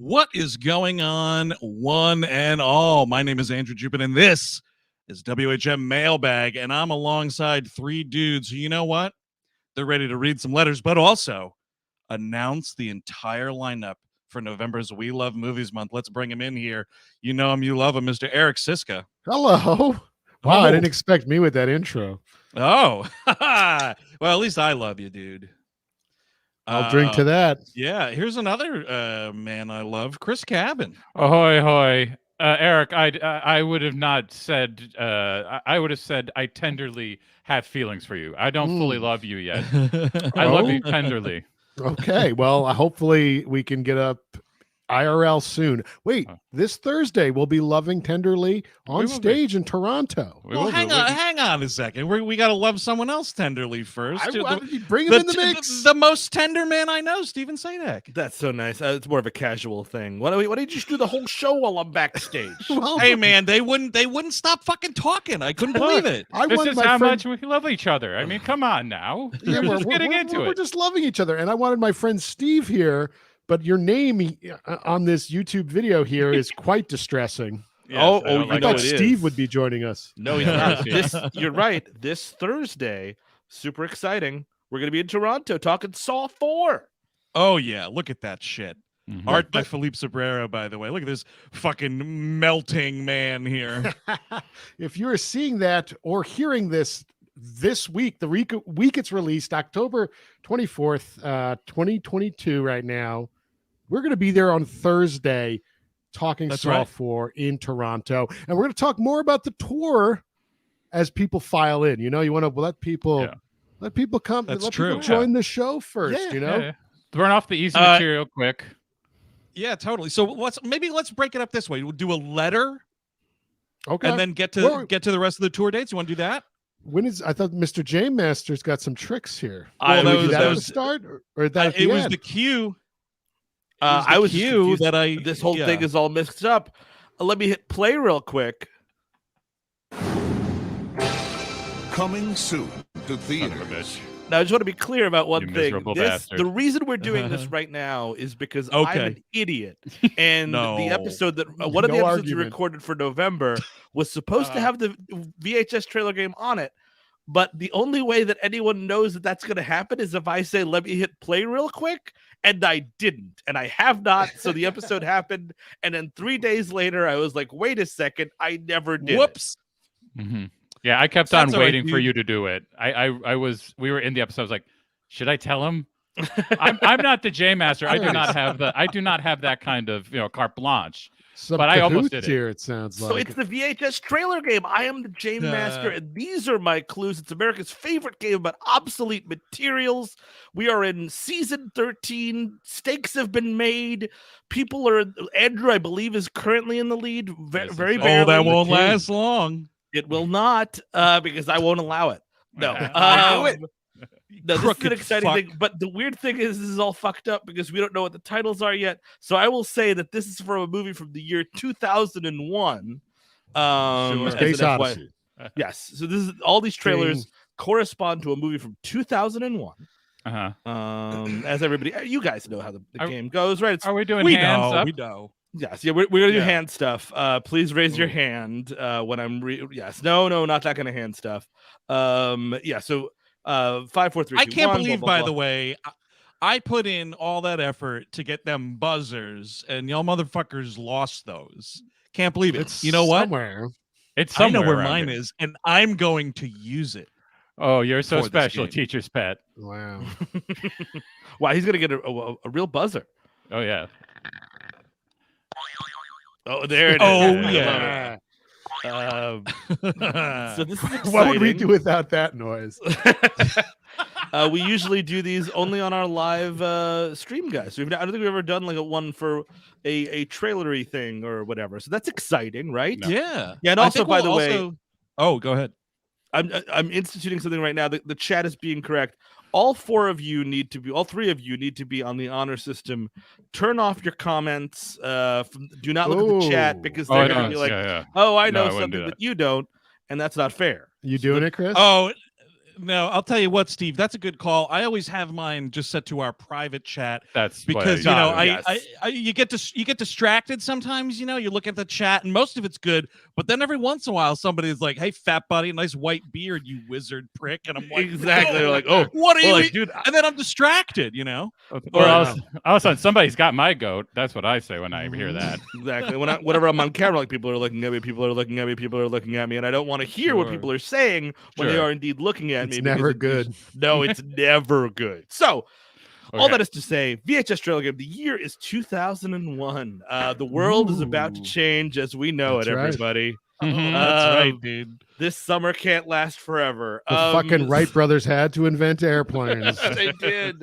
What is going on, one and all? My name is Andrew Jupin, and this is WHM Mail Bag, and I'm alongside three dudes who, you know what? They're ready to read some letters, but also announce the entire lineup for November's We Love Movies Month. Let's bring him in here. You know him, you love him, Mr. Eric Siska. Hello. Wow, I didn't expect me with that intro. Oh, well, at least I love you, dude. I'll drink to that. Yeah, here's another man I love, Chris Cabin. Ahoy, hoy. Eric, I would have not said, I would have said I tenderly have feelings for you. I don't fully love you yet. I love you tenderly. Okay, well, hopefully we can get up IRL soon. Wait, this Thursday we'll be loving tenderly on stage in Toronto. Well, hang on a second. We got to love someone else tenderly first. Bring him in the mix. The most tender man I know, Steven Sadek. That's so nice. It's more of a casual thing. Why don't you just do the whole show while I'm backstage? Well, hey man, they wouldn't stop fucking talking. I couldn't believe it. This is how much we love each other. I mean, come on now. Yeah, we're just getting into it. We're just loving each other, and I wanted my friend Steve here. But your name on this YouTube video here is quite distressing. Yes, I thought Steve would be joining us. No, he's not. You're right. This Thursday, super exciting. We're going to be in Toronto talking Saw 4. Oh, yeah. Look at that shit. Mm-hmm. Art by Philippe Sobrero, by the way. Look at this fucking melting man here. If you're seeing that or hearing this week, the week it's released, October 24th, 2022 right now, we're going to be there on Thursday talking Saw 4 in Toronto. And we're going to talk more about the tour as people file in. You know, you want to let people come. That's let true. People join the show first, you know? Yeah. Burn off the easy material quick. Yeah, totally. So let's break it up this way. We'll do a letter. Okay. And then get to the rest of the tour dates. You want to do that? I thought Mr. J Master's got some tricks here. That was the start or that it was the cue. This whole thing is all mixed up. Let me hit play real quick. Coming soon to theaters. Now, I just want to be clear about one thing. The reason we're doing this right now is because I'm an idiot. And the episode one of the episodes you recorded for November was supposed to have the VHS Trailer Game on it. But the only way that anyone knows that that's going to happen is if I say, let me hit play real quick. And I didn't. And I have not. So the episode happened. And then 3 days later, I was like, wait a second. I never did. Whoops. Mm-hmm. Yeah, I kept on waiting for you to do it. We were in the episode. I was like, should I tell him? I'm not the J Master. I do not have that kind of carte blanche. But I almost did it. Here, it sounds like. So it's the VHS Trailer Game. I am the J Master, and these are my clues. It's America's favorite game about obsolete materials. We are in season 13. Stakes have been made. People are. Andrew, I believe, is currently in the lead. Very barely. Oh, that won't last long. It will not, because I won't allow it. No. No, this is an exciting thing, but the weird thing is this is all fucked up because we don't know what the titles are yet. So I will say that this is from a movie from the year 2001. Space Odyssey. Yes. So this is all these trailers correspond to a movie from 2001. As everybody, you guys know how the game goes, right? Are we doing hands up? We know. Yes, yeah, we're gonna do hand stuff. Please raise your hand when I'm. Yes, no, not that kind of hand stuff. Yeah, so 5, 4, 3, 2, I can't 1, believe, blah, blah, by blah. the way, I put in all that effort to get them buzzers, and y'all motherfuckers lost those. Can't believe it. You know what? It's somewhere. I know where mine is, and I'm going to use it. Oh, you're so special, teacher's pet. Wow. Wow, he's gonna get a real buzzer. Oh yeah. Oh, there it is. Oh yeah. So this is exciting. What would we do without that noise? We usually do these only on our live stream, guys. I don't think we've ever done like a one for a trailery thing or whatever. So that's exciting, right? No. Yeah. Yeah, and also, by the way, oh, go ahead. I'm instituting something right now. The chat is being correct. All three of you need to be on the honor system. Turn off your comments. Do not look at the chat because they're going to be like, "Oh, I know something that you don't," and that's not fair. You doing it, Chris? Oh, No, I'll tell you what, Steve. That's a good call. I always have mine just set to our private chat. That's because you get distracted sometimes. You look at the chat and most of it's good, but then every once in a while somebody's like, "Hey, fat buddy, nice white beard, you wizard prick," and I'm like, exactly. They're like, "Oh, what are you?" Like, dude, and then I'm distracted. Or all of a sudden somebody's got my goat. That's what I say when I hear that. Exactly. Whenever I'm on camera, like people are looking at me, people are looking at me, people are looking at me, and I don't want to hear what people are saying when they are indeed looking at me. It's never good. No, it's never good. So, all that is to say, VHS Trailer Game, the year is 2001. The world is about to change as we know it, everybody. That's right, dude. This summer can't last forever. The fucking Wright brothers had to invent airplanes. They did.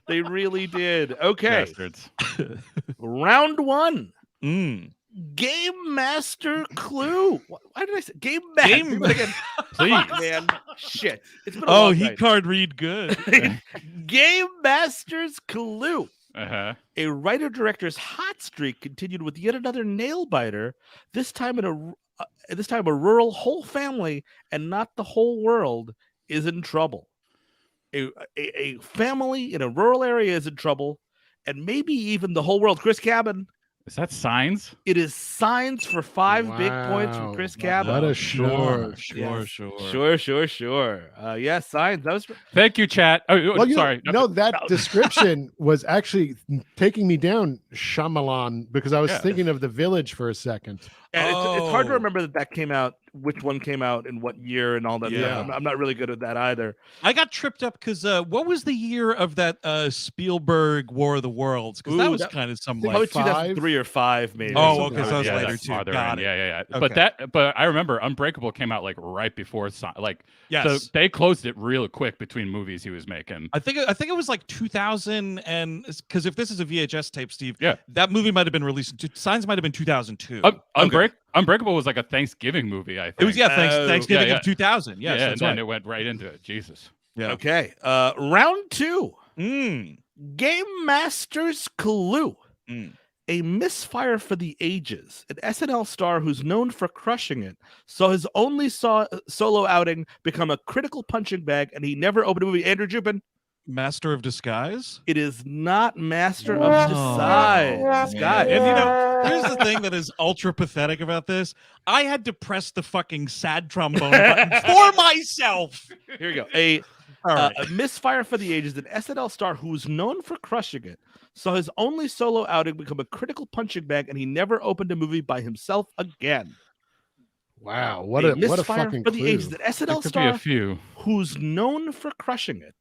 They really did. Okay. Round one. Game Master Clue. Why did I say Game Master? Again. Please, fuck, man. Shit. It's been a long night. Card read good. Game Master's Clue. A writer-director's hot streak continued with yet another nail biter. This time a rural whole family and not the whole world is in trouble. A family in a rural area is in trouble, and maybe even the whole world. Chris Cabin. Is that Signs? It is Signs for 5 big points from Chris Cabin. What a sure. Yeah, Signs. That was. Thank you, chat. Sorry. No, that description was actually taking me down Shyamalan because I was thinking of The Village for a second. And it's hard to remember that came out, which one came out in what year and all that. Yeah. I'm not really good at that either. I got tripped up because what was the year of that Spielberg War of the Worlds? Because that was kind of some probably 2003 or 5, maybe. Oh, okay, so that was later too. Got it. Yeah. Okay. But I remember Unbreakable came out like right before, so they closed it real quick between movies he was making. I think it was like 2000, and because if this is a VHS tape, Steve, yeah, that movie might have been released. Signs might have been 2002. Unbreakable was like a Thanksgiving movie, I think. It was Thanksgiving of 2000. Yes, and then it went right into it. Jesus. Yeah. Okay. Round 2. Game Master's Clue. A misfire for the ages. An SNL star who's known for crushing it saw his only solo outing become a critical punching bag, and he never opened a movie. Andrew Jupin. Master of Disguise? It is not Master of Disguise. And here's the thing that is ultra pathetic about this. I had to press the fucking sad trombone button for myself. Here you go. A misfire for the ages. An SNL star who's known for crushing it saw his only solo outing become a critical punching bag, and he never opened a movie by himself again. Wow, what a fucking for the ages. An SNL star few. Who's known for crushing it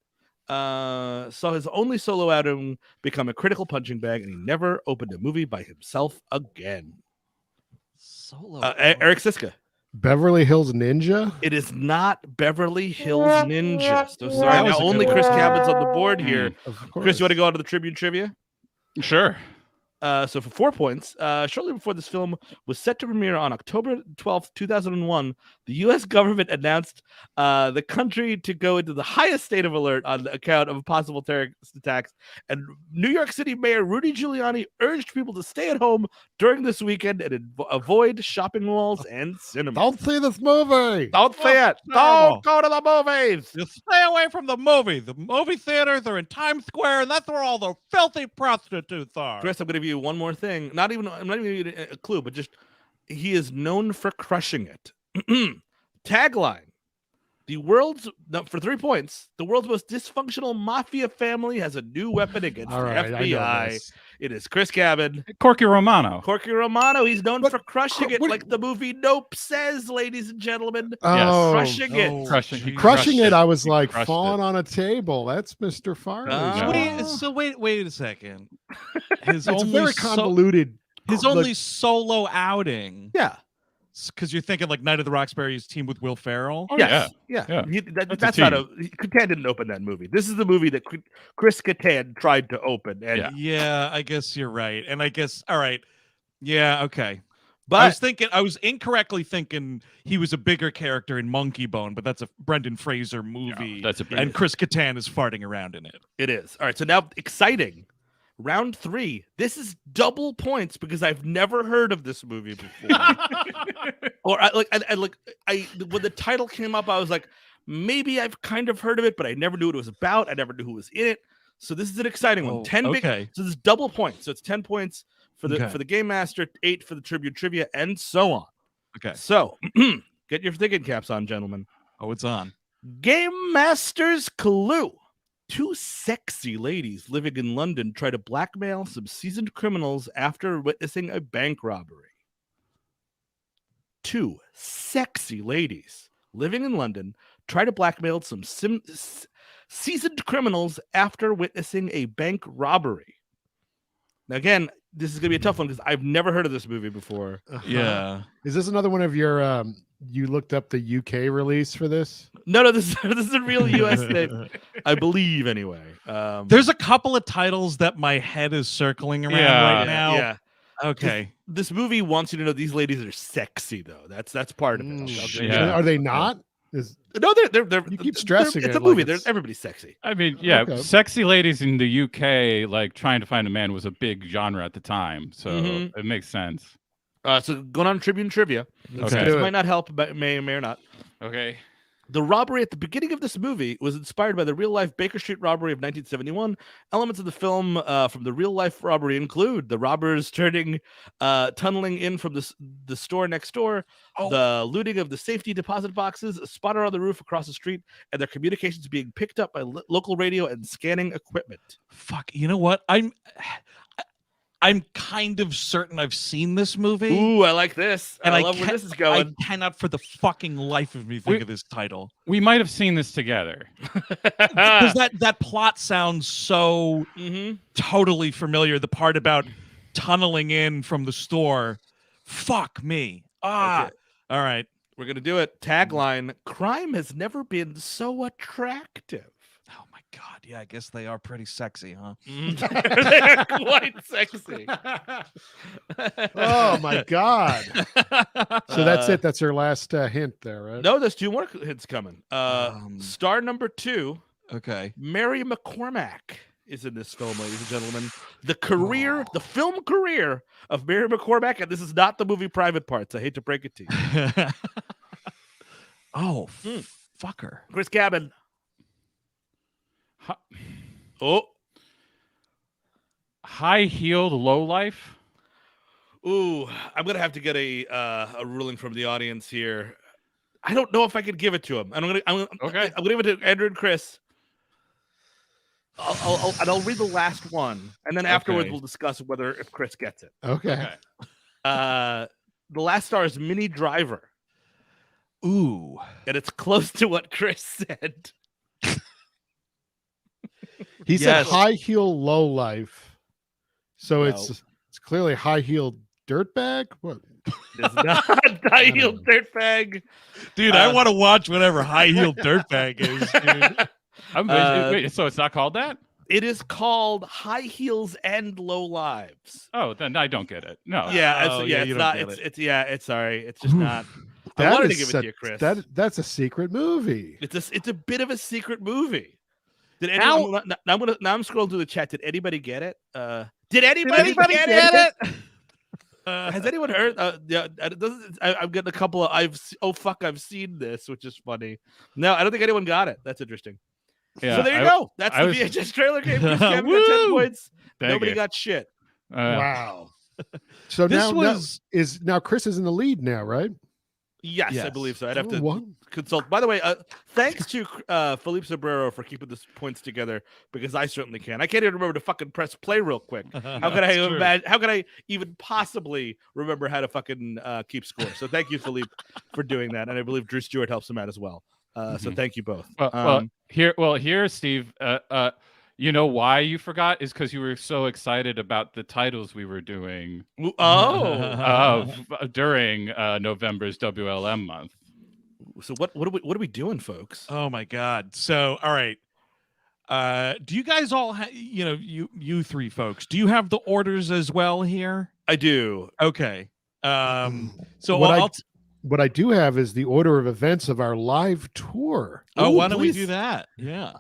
saw his only solo outing become a critical punching bag, and he never opened a movie by himself again. Eric Siska. Beverly Hills Ninja? It is not Beverly Hills Ninja. So sorry. Now only Chris Cabin's on the board here. Chris, you want to go on to the Tribune Trivia? Sure. So for 4 points, shortly before this film was set to premiere on October 12th, 2001, the U.S. government announced the country to go into the highest state of alert on account of possible terrorist attacks. And New York City Mayor Rudy Giuliani urged people to stay at home during this weekend and avoid shopping malls and cinemas. Don't see this movie. Don't see it. Don't go to the movies. You stay away from the movie. The movie theaters are in Times Square, and that's where all the filthy prostitutes are. Chris, I'm going to give you one more thing. I'm not even giving you a clue, but just he is known for crushing it. Tagline: for 3 points, the world's most dysfunctional mafia family has a new weapon against the FBI. It is Chris Cabin. Corky Romano. He's known for crushing it, like the movie Nope says, ladies and gentlemen. Oh, crushing it. Crushing it. I was like falling on a table. That's Mr. Farley. Wait a second. It's very convoluted. His only solo outing. Yeah. Because you're thinking like Night of the Roxbury's team with Will Ferrell. Oh, yeah. That's not Catan didn't open that movie. This is the movie that Chris Catan tried to open. And yeah, I guess you're right. And I guess all right. Yeah, okay. But I was incorrectly thinking he was a bigger character in Monkey Bone, but that's a Brendan Fraser movie. And Chris Catan is farting around in it. It is. All right. So now exciting. Round 3. This is double points because I've never heard of this movie before. Or when the title came up, I was like, maybe I've kind of heard of it, but I never knew what it was about. I never knew who was in it. So this is an exciting one. 10 big. So this is double points. So it's 10 points for the Game Master, 8 for the Tribute Trivia, and so on. Okay. So get your thinking caps on, gentlemen. Oh, it's on. Game Master's clue. 2 sexy ladies living in London try to blackmail some seasoned criminals after witnessing a bank robbery. 2 sexy ladies living in London try to blackmail some seasoned criminals after witnessing a bank robbery. Now, again, this is going to be a tough one because I've never heard of this movie before. Yeah. Is this another one of your you looked up the UK release for this? No, this is a real US thing, I believe, anyway. There's a couple of titles that my head is circling around right now. Yeah. Okay. This movie wants you to know these ladies are sexy, though. That's part of it. Are they not? No, they're you keep stressing it's it. a movie. Like Everybody's sexy. I mean, sexy ladies in the UK, like trying to find a man, was a big genre at the time, so it makes sense. So going on Tribune Trivia. Okay. This might not help, but may or not. Okay. The robbery at the beginning of this movie was inspired by the real-life Baker Street robbery of 1971. Elements of the film from the real-life robbery include the robbers tunneling in from the store next door, the looting of the safety deposit boxes, a spotter on the roof across the street, and their communications being picked up by local radio and scanning equipment. Fuck, you know what? I'm kind of certain I've seen this movie. Ooh, I like this. And I love where this is going. I cannot for the fucking life of me think of this title. We might have seen this together. Because that plot sounds so totally familiar. The part about tunneling in from the store. Fuck me. Okay. All right. We're going to do it. Tagline, crime has never been so attractive. Oh my God. Yeah, I guess they are pretty sexy, huh? They're quite sexy. Oh my God. So that's it. That's her last hint there, right? No, there's 2 more hints coming. Star number 2. Okay. Mary McCormack is in this film, ladies and gentlemen. The film career of Mary McCormack, and this is not the movie Private Parts. I hate to break it to you. Fucker. Chris Cabin. High-heeled lowlife. Ooh, I'm gonna have to get a ruling from the audience here. I don't know if I could give it to him. I'm gonna give it to Andrew and Chris. I'll read the last one, and then afterwards we'll discuss if Chris gets it. Okay. The last star is Minnie Driver. Ooh, and it's close to what Chris said. He said high heel low life, so it's clearly high heel dirtbag. What? It's not high heel dirtbag, dude. I want to watch whatever high heel dirtbag is, dude. Wait, so it's not called that? It is called High Heels and Low Lives. Oh, then I don't get it. No. Yeah, it's not. It's sorry. It's just not. I wanted to give it to you, Chris. That's a secret movie. It's a bit of a secret movie. Did anyone? Now I'm scrolling through the chat. Did anybody get it? Did anybody get it? Has anyone heard? I've got a couple of. I've seen this, which is funny. No, I don't think anyone got it. That's interesting. Yeah, so there you go. That's the VHS trailer game. Chris Cabin got 10 points. Nobody got shit. Wow. So now Chris is in the lead now, right? Yes, I believe so. I'd have to consult. By the way, thanks to Felipe Sobrero for keeping the points together, because I certainly can. I can't even remember to fucking press play real quick. How could I even possibly remember how to fucking keep score? So thank you, Felipe, for doing that. And I believe Drew Stewart helps him out as well. So thank you both. Here, Steve. You know why you forgot is because you were so excited about the titles we were doing. During November's WLM month. So what are we doing, folks? Oh my God! So all right, do you guys all have you 3 folks? Do you have the orders as well here? I do. Okay. So what I do have is the order of events of our live tour. Oh, why don't we do that? Yeah.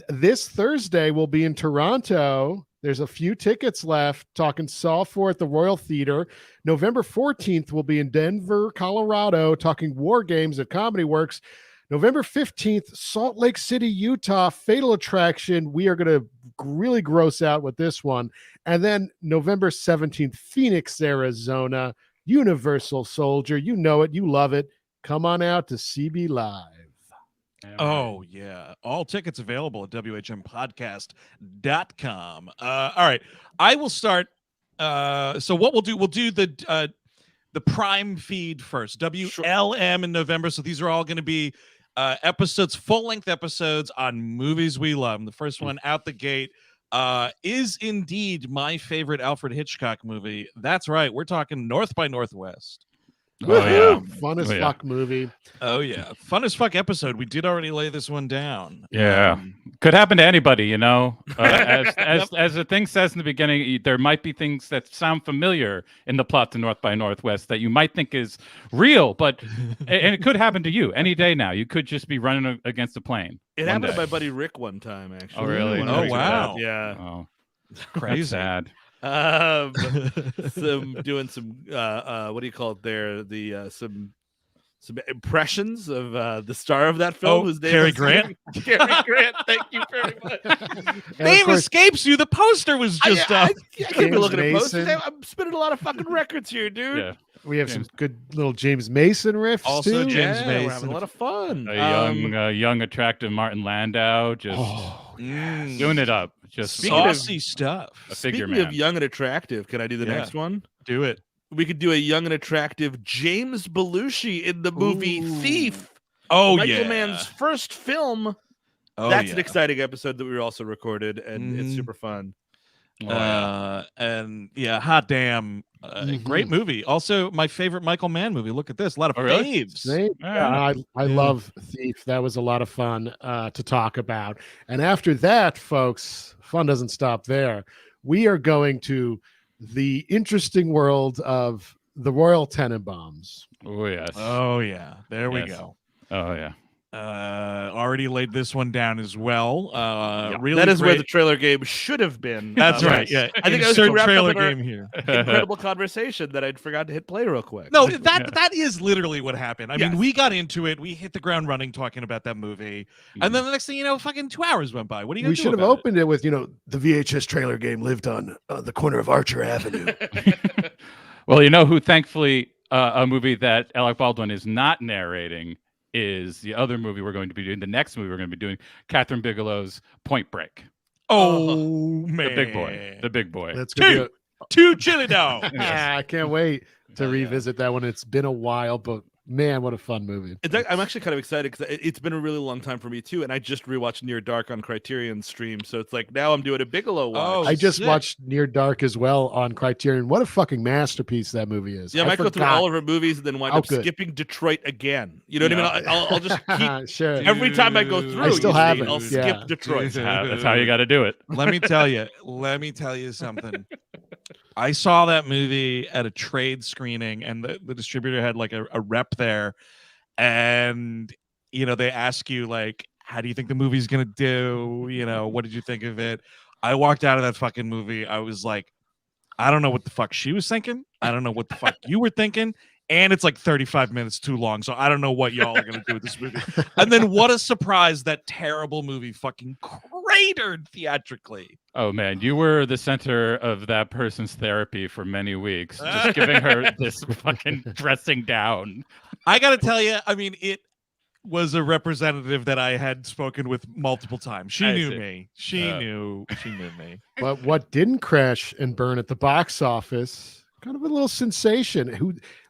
This Thursday we'll be in Toronto. There's a few tickets left. Talking Saw 4 at the Royal Theater. November 14th we'll be in Denver, Colorado, talking War Games at Comedy Works. November 15th, Salt Lake City, Utah, Fatal Attraction. We are going to really gross out with this one. And then November 17th, Phoenix, Arizona, Universal Soldier. You know it. You love it. Come on out to CB Live. Oh, yeah. All tickets available at WHMpodcast.com. All right. I will start. So what we'll do the Prime feed first. WLM in November. So these are all going to be episodes, full-length episodes on movies we love. And the first one out the gate is indeed my favorite Alfred Hitchcock movie. That's right. We're talking North by Northwest. Oh, yeah. Fun as fuck movie. Oh, yeah. Fun as fuck episode. We did already lay this one down. Yeah. Could happen to anybody, you know. As the thing says in the beginning, there might be things that sound familiar in the plot to North by Northwest that you might think is real, but and it could happen to you any day now. You could just be running against a plane. It happened to my buddy Rick one time, actually. Oh, really? Oh, wow. Yeah. Oh, crazy. That's sad. Doing some what do you call it there? The some impressions of the star of that film. Whose name Cary is Grant. Cary Grant. Thank you very much. Name escapes you. The poster was just up. I can't be looking at posters. I'm spinning a lot of fucking records here, dude. Yeah. We have some good little James Mason riffs Also too. James Mason. We're having a lot of fun. A young, attractive Martin Landau just doing it up. Just saucy stuff. A figure Speaking man. of young and attractive, can I do the next one? Do it. We could do a young and attractive James Belushi in the movie Thief. Oh, Michael Mann's first film. Oh, That's an exciting episode that we also recorded, and it's super fun. And yeah, hot damn, great movie. Also, my favorite Michael Mann movie. Look at this, a lot of faves. Yeah, I love Thief. That was a lot of fun to talk about. And after that, folks, fun doesn't stop there. We are going to the interesting world of the Royal Tenenbaums. Oh yes. Oh yeah. There we go. Oh yeah. Already laid this one down as well. Really, that is where the trailer game should have been. That's right. Yeah, I think I was trailer game here. Incredible conversation that I'd forgot to hit play real quick. No, that is literally what happened. I mean, we got into it. We hit the ground running talking about that movie, and then the next thing you know, fucking 2 hours went by. What are you? We should have opened it with the VHS trailer game lived on the corner of Archer Avenue. Well, you know who? Thankfully, a movie that Alec Baldwin is not narrating is the other movie we're going to be doing. The next movie we're going to be doing, Catherine Bigelow's Point Break. Oh man, the big boy. That's two chili dogs. I can't wait to revisit that one. It's been a while, but man, what a fun movie. I'm actually kind of excited because it's been a really long time for me too, and I just rewatched Near Dark on Criterion stream, so it's like now I'm doing a Bigelow watch. I just watched Near Dark as well on Criterion. What a fucking masterpiece that movie is. Yeah, I might go through all of her movies and then wind up skipping Detroit again. You know what I mean? I'll just keep sure. Every time I go through, I still haven't. I'll skip Detroit. That's how you got to do it. Let me tell you something. I saw that movie at a trade screening, and the distributor had like a rep there. And, they ask you, like, how do you think the movie's going to do? What did you think of it? I walked out of that fucking movie. I was like, I don't know what the fuck she was thinking. I don't know what the fuck you were thinking. And it's like 35 minutes too long. So I don't know what y'all are going to do with this movie. And then what a surprise, that terrible movie fucking cratered theatrically. Oh, man, you were the center of that person's therapy for many weeks, just giving her this fucking dressing down. I got to tell you, I mean, it was a representative that I had spoken with multiple times. She knew me. She knew me. But what didn't crash and burn at the box office, kind of a little sensation, a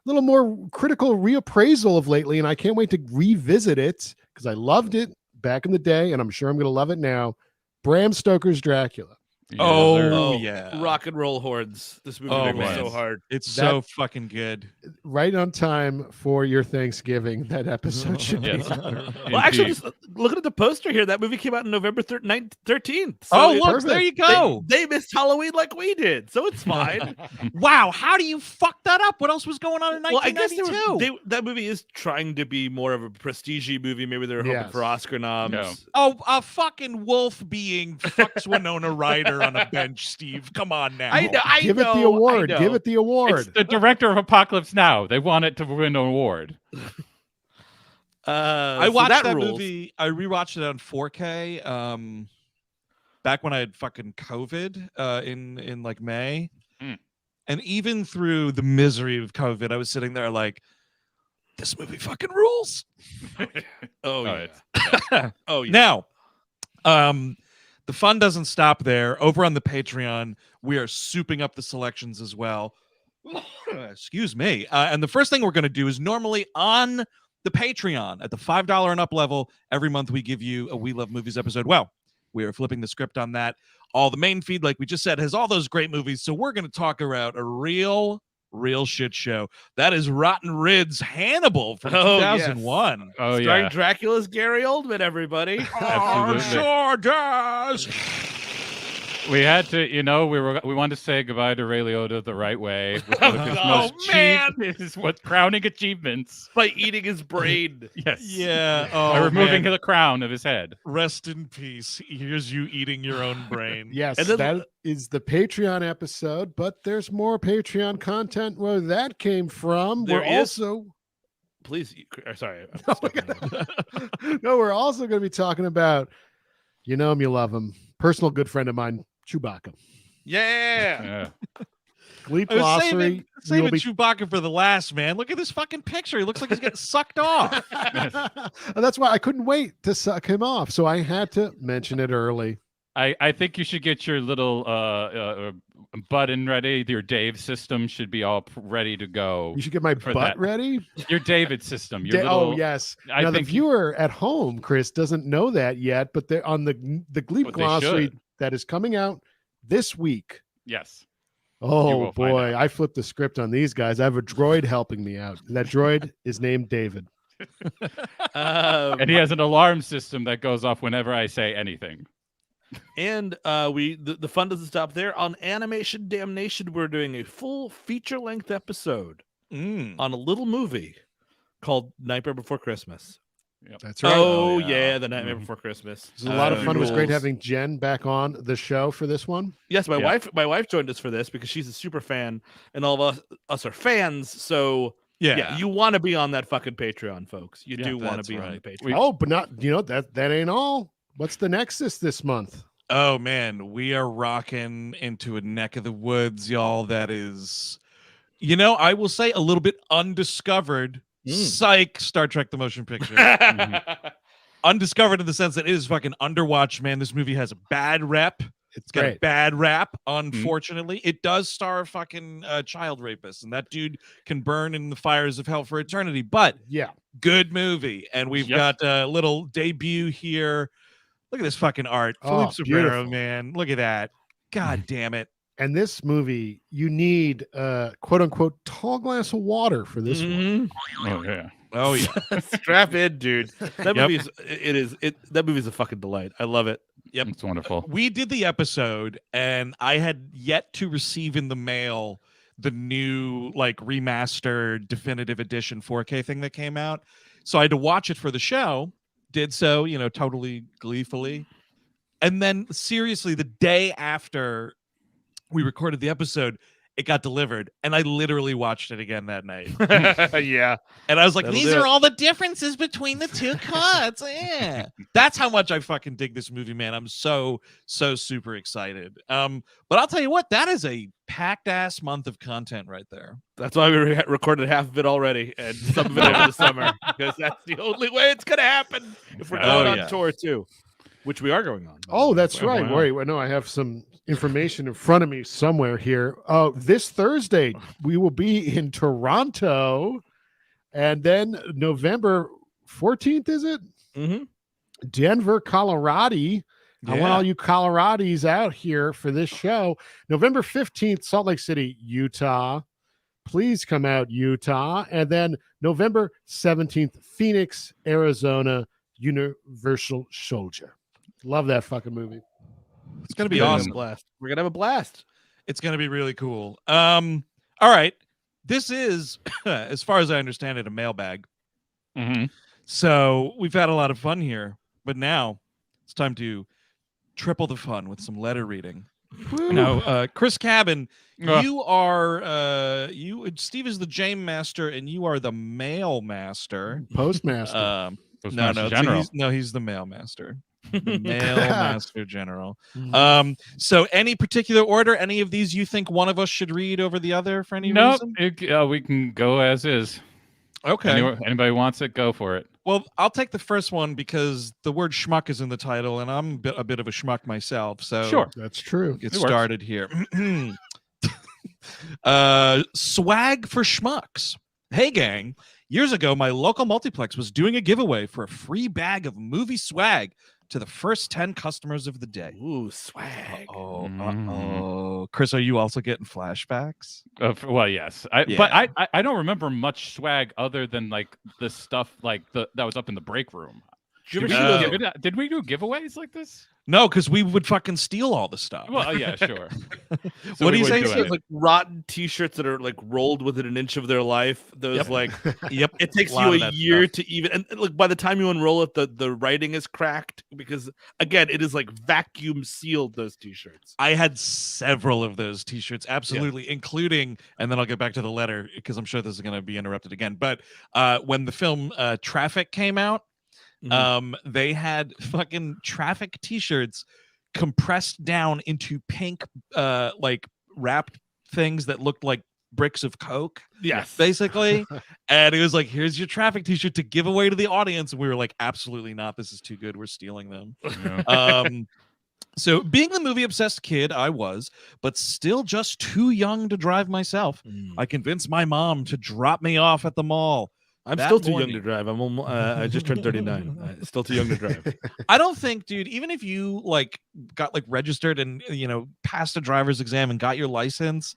little more critical reappraisal of lately, and I can't wait to revisit it because I loved it back in the day, and I'm sure I'm going to love it now. Bram Stoker's Dracula. Yeah. Rock and roll hordes. This movie made me so hard. It's so fucking good. Right on time for your Thanksgiving, that episode should be. Well, actually, just looking at the poster here, that movie came out on November 13th. So look, perfect. There you go. They missed Halloween like we did, so it's fine. Wow, how do you fuck that up? What else was going on in 1992? Well, I guess that movie is trying to be more of a prestige movie. Maybe they're hoping for Oscar noms. No. Oh, a fucking wolf being fucks Winona Ryder on a bench, Steve. Come on now. I Give it the award. Give it the award. It's the director of Apocalypse Now. They want it to win an award. I watched that movie. I rewatched it on 4K. Back when I had fucking COVID in like May. And even through the misery of COVID, I was sitting there like, this movie fucking rules. Oh yeah. Oh yeah. Now, the fun doesn't stop there. Over on the Patreon, we are souping up the selections as well. Excuse me. And the first thing we're going to do is normally on the Patreon at the $5 and up level, every month we give you a We Love Movies episode. Well, we are flipping the script on that. All the main feed, like we just said, has all those great movies. So we're going to talk about a real shit show. That is Rotten Rid's Hannibal from 2001. Yes. Oh, starring Dracula's Gary Oldman, everybody. Oh, sure does. We had to, we wanted to say goodbye to Ray Liotta the right way. With one of his most crowning achievements. By eating his brain. Yes. Yeah. By removing the crown of his head. Rest in peace. Here's you eating your own brain. Yes, that is the Patreon episode, but there's more Patreon content where that came from. Please, sorry. No, we're also going to be talking about, you know him, you love him, personal good friend of mine, Chewbacca. Yeah. Gleep glossary. Saving Chewbacca for the last, man. Look at this fucking picture. He looks like he's getting sucked off. And that's why I couldn't wait to suck him off. So I had to mention it early. I think you should get your little button ready. Your Dave system should be all ready to go. You should get my butt ready? Your David system. Oh, yes. Now, the viewer at home, Chris, doesn't know that yet, but they're on the Gleep glossary that is coming out this week. Yes. Oh, boy. I flipped the script on these guys. I have a droid helping me out. That droid is named David. And he has an alarm system that goes off whenever I say anything. And the fun doesn't stop there. On Animation Damnation, we're doing a full feature-length episode on a little movie called Nightmare Before Christmas. Yep. That's right. Oh yeah, The Nightmare Before Christmas. It was a lot of fun. It was great having Jen back on the show for this one. Yes, my wife joined us for this because she's a super fan, and all of us are fans. So yeah, you want to be on that fucking Patreon, folks. You do want to be on the Patreon. But not that ain't all. What's the Nexus this month? Oh man, we are rocking into a neck of the woods, y'all. That is, I will say a little bit undiscovered. Psych, Star Trek the Motion Picture. Undiscovered in the sense that it is fucking underwatched, man. This movie has a bad rep. It's got a bad rap, unfortunately. It does star a fucking child rapist, and that dude can burn in the fires of hell for eternity. But good movie. And we've got a little debut here. Look at this fucking art. Philippe Sobrero, man. Look at that. God damn it. And this movie, you need quote unquote tall glass of water for this one. Oh yeah. Strap in, dude. That movie that movie is a fucking delight. I love it. Yep. It's wonderful. We did the episode and I had yet to receive in the mail the new like remastered definitive edition 4K thing that came out. So I had to watch it for the show. Did so, totally gleefully. And then seriously, the day after we recorded the episode, it got delivered, and I literally watched it again that night. Yeah. And I was like, these are all the differences between the two cuts. Yeah. That's how much I fucking dig this movie, man. I'm so super excited. But I'll tell you what, that is a packed ass month of content right there. That's why we recorded half of it already and some of it over the summer, because that's the only way it's going to happen if we're going on tour too, which we are going on. Oh, that's right. Wait, no, I have some information in front of me somewhere here. This Thursday we will be in Toronto, and then November 14th, is it? Denver, Colorado. I want all you Coloradis out here for this show. November 15th, Salt Lake City, Utah. Please come out, Utah. And then November 17th, Phoenix, Arizona, Universal Soldier. Love that fucking movie. It's going to be awesome. Blast. We're going to have a blast. It's going to be really cool. All right. This is, as far as I understand it, a mailbag. So we've had a lot of fun here, but now it's time to triple the fun with some letter reading. Now, Chris Cabin, you are Steve is the Jame Master, and you are the Mail Master. Postmaster. Postmaster General. He's the Mail Master. The Mail Master General. So any particular order? Any of these you think one of us should read over the other for any reason? We can go as is. Okay. Anybody wants it, go for it. Well, I'll take the first one because the word schmuck is in the title, and I'm a bit of a schmuck myself. So sure, that's true. Get started here. Swag for schmucks. Hey, gang. Years ago, my local multiplex was doing a giveaway for a free bag of movie swag to the first 10 customers of the day. Ooh, swag. Chris, are you also getting flashbacks? Well, yes. But I don't remember much swag other than like the stuff like that was up in the break room. Did we do giveaways like this? No, because we would fucking steal all the stuff. Well, yeah, sure. What do you say? Like rotten T-shirts that are like rolled within an inch of their life. Those it takes you a year to even, and like by the time you unroll it, the writing is cracked because again, it is like vacuum sealed. Those T-shirts. I had several of those T-shirts, absolutely, including, and then I'll get back to the letter because I'm sure this is going to be interrupted again. But when the film Traffic came out. They had fucking Traffic T-shirts compressed down into pink, like wrapped things that looked like bricks of Coke. Yes, basically. And it was like, here's your Traffic T-shirt to give away to the audience. And we were like, absolutely not. This is too good. We're stealing them. Yeah. So being the movie obsessed kid I was, but still just too young to drive myself, I convinced my mom to drop me off at the mall. I'm still too young to drive. I just turned 39. Still too young to drive. I don't think, dude, even if you like got like registered and passed a driver's exam and got your license,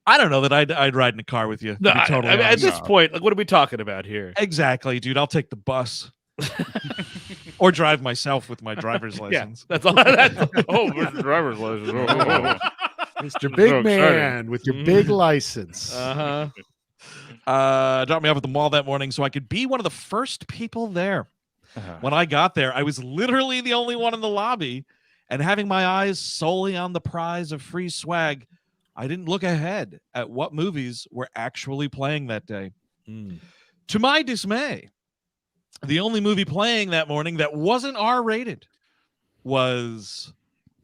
I don't know that I'd ride in a car with you. No, at this point, like, what are we talking about here? Exactly, dude. I'll take the bus. Or drive myself with my driver's license. Yeah, that's all. Mr. Driver's license. Mr. Big Man with your big license. Dropped me off at the mall that morning so I could be one of the first people there. When I got there, I was literally the only one in the lobby, and having my eyes solely on the prize of free swag, I didn't look ahead at what movies were actually playing that day. To my dismay, the only movie playing that morning that wasn't R-rated was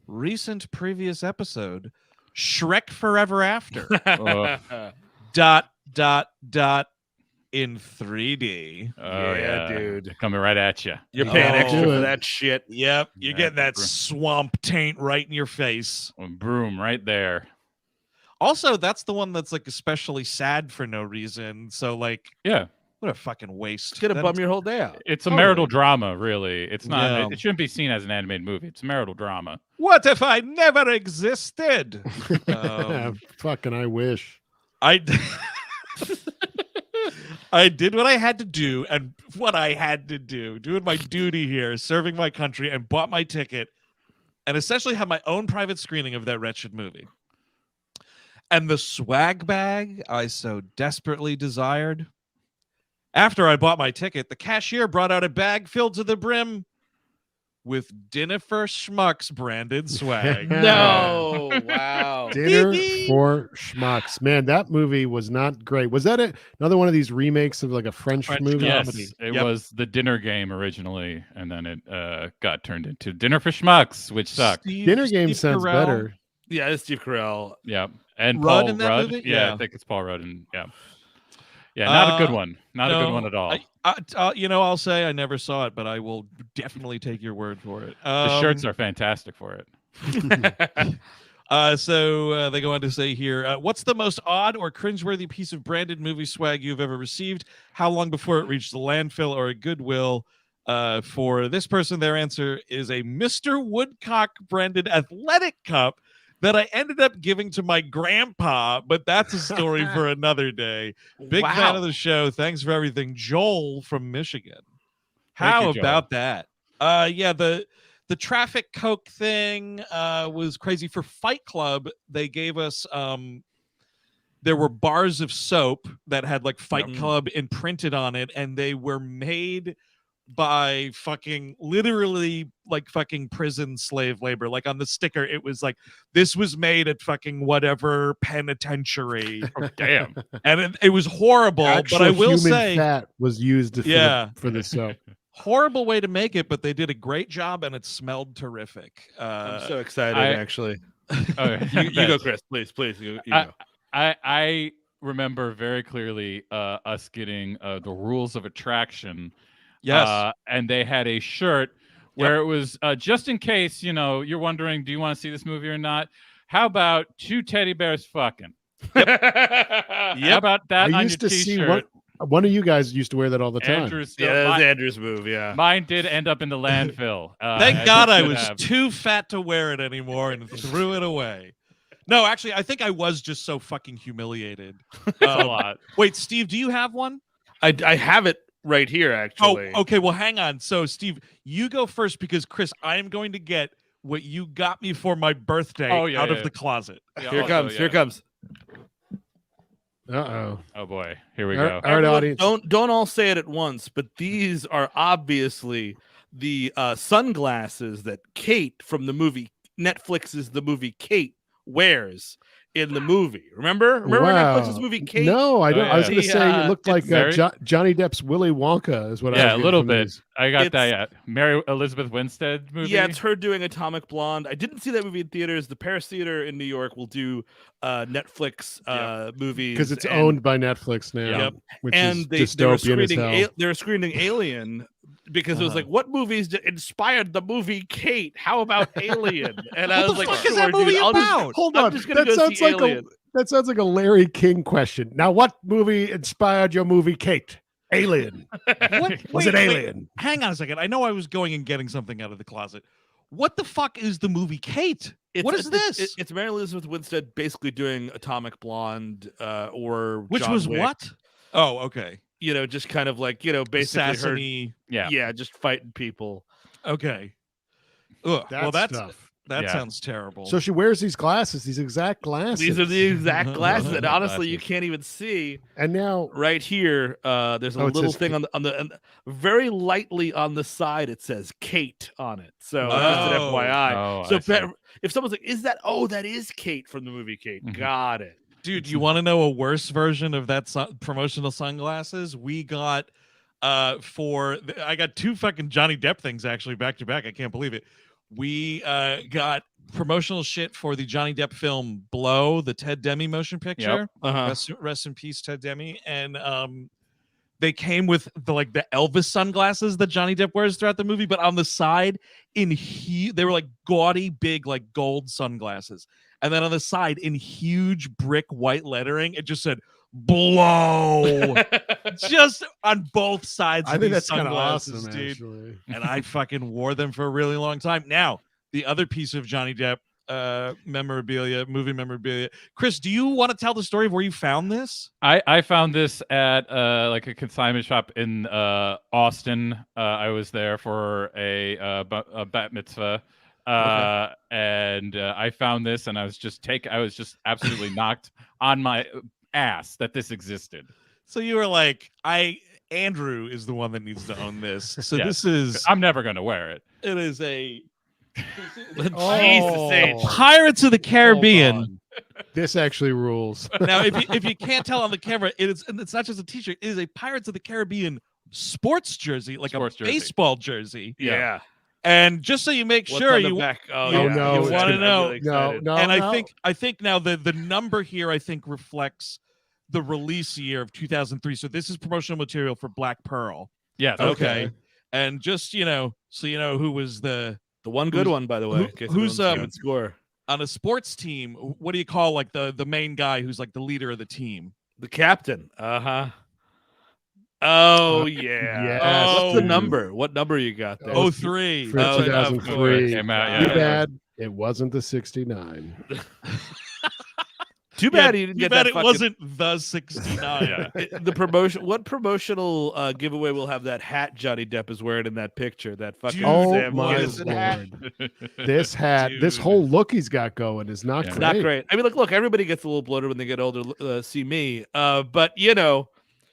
recent previous episode, Shrek Forever After. In 3D. Oh yeah, dude, coming right at you. You're paying extra for that shit. Yep, you're getting that swamp taint right in your face. Broom right there. Also, that's the one that's like especially sad for no reason. So like, yeah, what a fucking waste. It's gonna bum your whole day out. It's a marital drama, really. It's not. Yeah. It shouldn't be seen as an animated movie. It's a marital drama. What if I never existed? Fucking, I wish. I did what I had to do, and what I had to do, doing my duty here, serving my country, and bought my ticket, and essentially had my own private screening of that wretched movie. And the swag bag I so desperately desired. After I bought my ticket, the cashier brought out a bag filled to the brim with Dinner for Schmucks branded swag. No, wow. Dinner for Schmucks. Man, that movie was not great. Was that another one of these remakes of like a French movie? Yes, it was the Dinner Game originally, and then it got turned into Dinner for Schmucks, which sucked. Dinner Game sounds better. Yeah, it's Steve Carell. Yeah, and Rudd Paul Rudd. Yeah, I think it's Paul Rudd. And yeah, not a good one. Not a good one at all. I'll say I never saw it, but I will definitely take your word for it. The shirts are fantastic for it. So they go on to say here, what's the most odd or cringeworthy piece of branded movie swag you've ever received? How long before it reached the landfill or a Goodwill? For this person, their answer is a Mr. Woodcock branded athletic cup that I ended up giving to my grandpa, but that's a story for another day. Big fan of the show. Thanks for everything. Joel from Michigan. How about that? The Traffic Coke thing was crazy. For Fight Club, they gave us there were bars of soap that had like Fight Club imprinted on it, and they were made by fucking literally like fucking prison slave labor. Like on the sticker, it was like, this was made at fucking whatever penitentiary. Oh, damn. And it was horrible. Actual but I will human say, fat was used for the soap. Horrible way to make it, but they did a great job and it smelled terrific. I'm so excited, actually. You go, Chris. Please. You go. I remember very clearly us getting the rules of attraction. Yes. And they had a shirt where it was just in case, you're wondering, do you want to see this movie or not? How about 2 teddy bears fucking? Yep. How about that I on used your to t-shirt? see one of you guys used to wear that all the time. Andrew's that's Andrew's move, yeah. Mine did end up in the landfill. Thank God I was too fat to wear it anymore and threw it away. No, actually, I think I was just so fucking humiliated. A lot. Wait, Steve, do you have one? I have it right here, actually. Oh, okay. Well, hang on. So, Steve, you go first because, Chris, I am going to get what you got me for my birthday out of the closet. Yeah, here it comes. Uh-oh. Oh, boy. Here we go. All right, audience. Don't all say it at once, but these are obviously the sunglasses that Kate from the movie Netflix's The Movie Kate wears in the movie. Remember Netflix's movie Kate? No, I don't. Oh, I was yeah. going to say it looked like very- Johnny Depp's Willy Wonka is what I was Yeah, a getting little from bit. these. I got that. Yeah, Mary Elizabeth Winstead movie. Yeah, it's her doing Atomic Blonde. I didn't see that movie in theaters. The Paris Theater in New York will do Netflix movies because it's owned by Netflix now. Yep. Which and is they were dystopian as screening hell. they were screening Alien because it was like, what movies inspired the movie Kate? How about Alien? And I was like, fuck is that movie dude, about? Hold I'm on, just gonna that go sounds see like Alien. that sounds like a Larry King question. Now, what movie inspired your movie Kate? Alien. Was it Alien? Hang on a second. I know I was going and getting something out of the closet. What the fuck is the movie Kate? What is this? It's Mary Elizabeth Winstead basically doing Atomic Blonde or Which John was Wick. what? Oh, okay. Just kind of like, basically Assassin-y. yeah, just fighting people. Okay. Ugh. Well, that Yeah. sounds terrible. So she wears these glasses, these exact glasses. These are the exact glasses that honestly you can't even see. And now, Right here, there's a it little says thing on the very lightly on the side. It says Kate on it. So just an FYI. Oh, I so see. if someone's like, "Is that? Oh, that is Kate from the movie Kate." Mhm. Got it. Dude, you want to know a worse version of that promotional sunglasses? We got I got 2 fucking Johnny Depp things actually back to back. I can't believe it. We got promotional shit for the Johnny Depp film Blow, the Ted Demme motion picture. Rest in peace, Ted Demme. And they came with the Elvis sunglasses that Johnny Depp wears throughout the movie, but on the side they were like gaudy, big, like gold sunglasses. And then on the side in huge brick white lettering, it just said Blow. Just on both sides. I think that's kind kind of awesome, dude. actually. And I fucking wore them for a really long time. Now, the other piece of Johnny Depp movie memorabilia. Chris, do you want to tell the story of where you found this? I found this at like a consignment shop in Austin. I was there for a bat mitzvah. And I found this, and I was just absolutely knocked on my ass that this existed. So you were like, Andrew is the one that needs to own this. So Yes, this is, I'm never going to wear it. it is a Jesus H. Pirates of the Caribbean. This actually rules. Now, if you can't tell on the camera, it's not just a t-shirt. It is a Pirates of the Caribbean sports jersey, like Sports a jersey. baseball jersey. Yeah. And just so you make What's sure on the you back? Oh, you- yeah. no, you it's want to gonna- know. really No, excited. no, And no. I think now the number here I think reflects the release year of 2003. So this is promotional material for Black Pearl. Yes. Okay. And just so you know who was the one good one, by the way. in case who's, anyone's keeping score? on a sports team, what do you call like the main guy who's like the leader of the team? The captain. Oh yeah. Yes, What's the dude. number? What number you got there? 03. For Oh, 2003. Came out, Too yeah. bad it wasn't the 69. Too bad he didn't Too get bad that it fucking- wasn't the 69. Yeah. The promotion. What promotional giveaway will have that hat Johnny Depp is wearing in that picture? That fucking Dude, Oh Sam my Kinison hat. lord. This hat, this Dude. whole look he's got going is not Yeah. great. Not great. I mean, look, everybody gets a little bloated when they get older. See me, but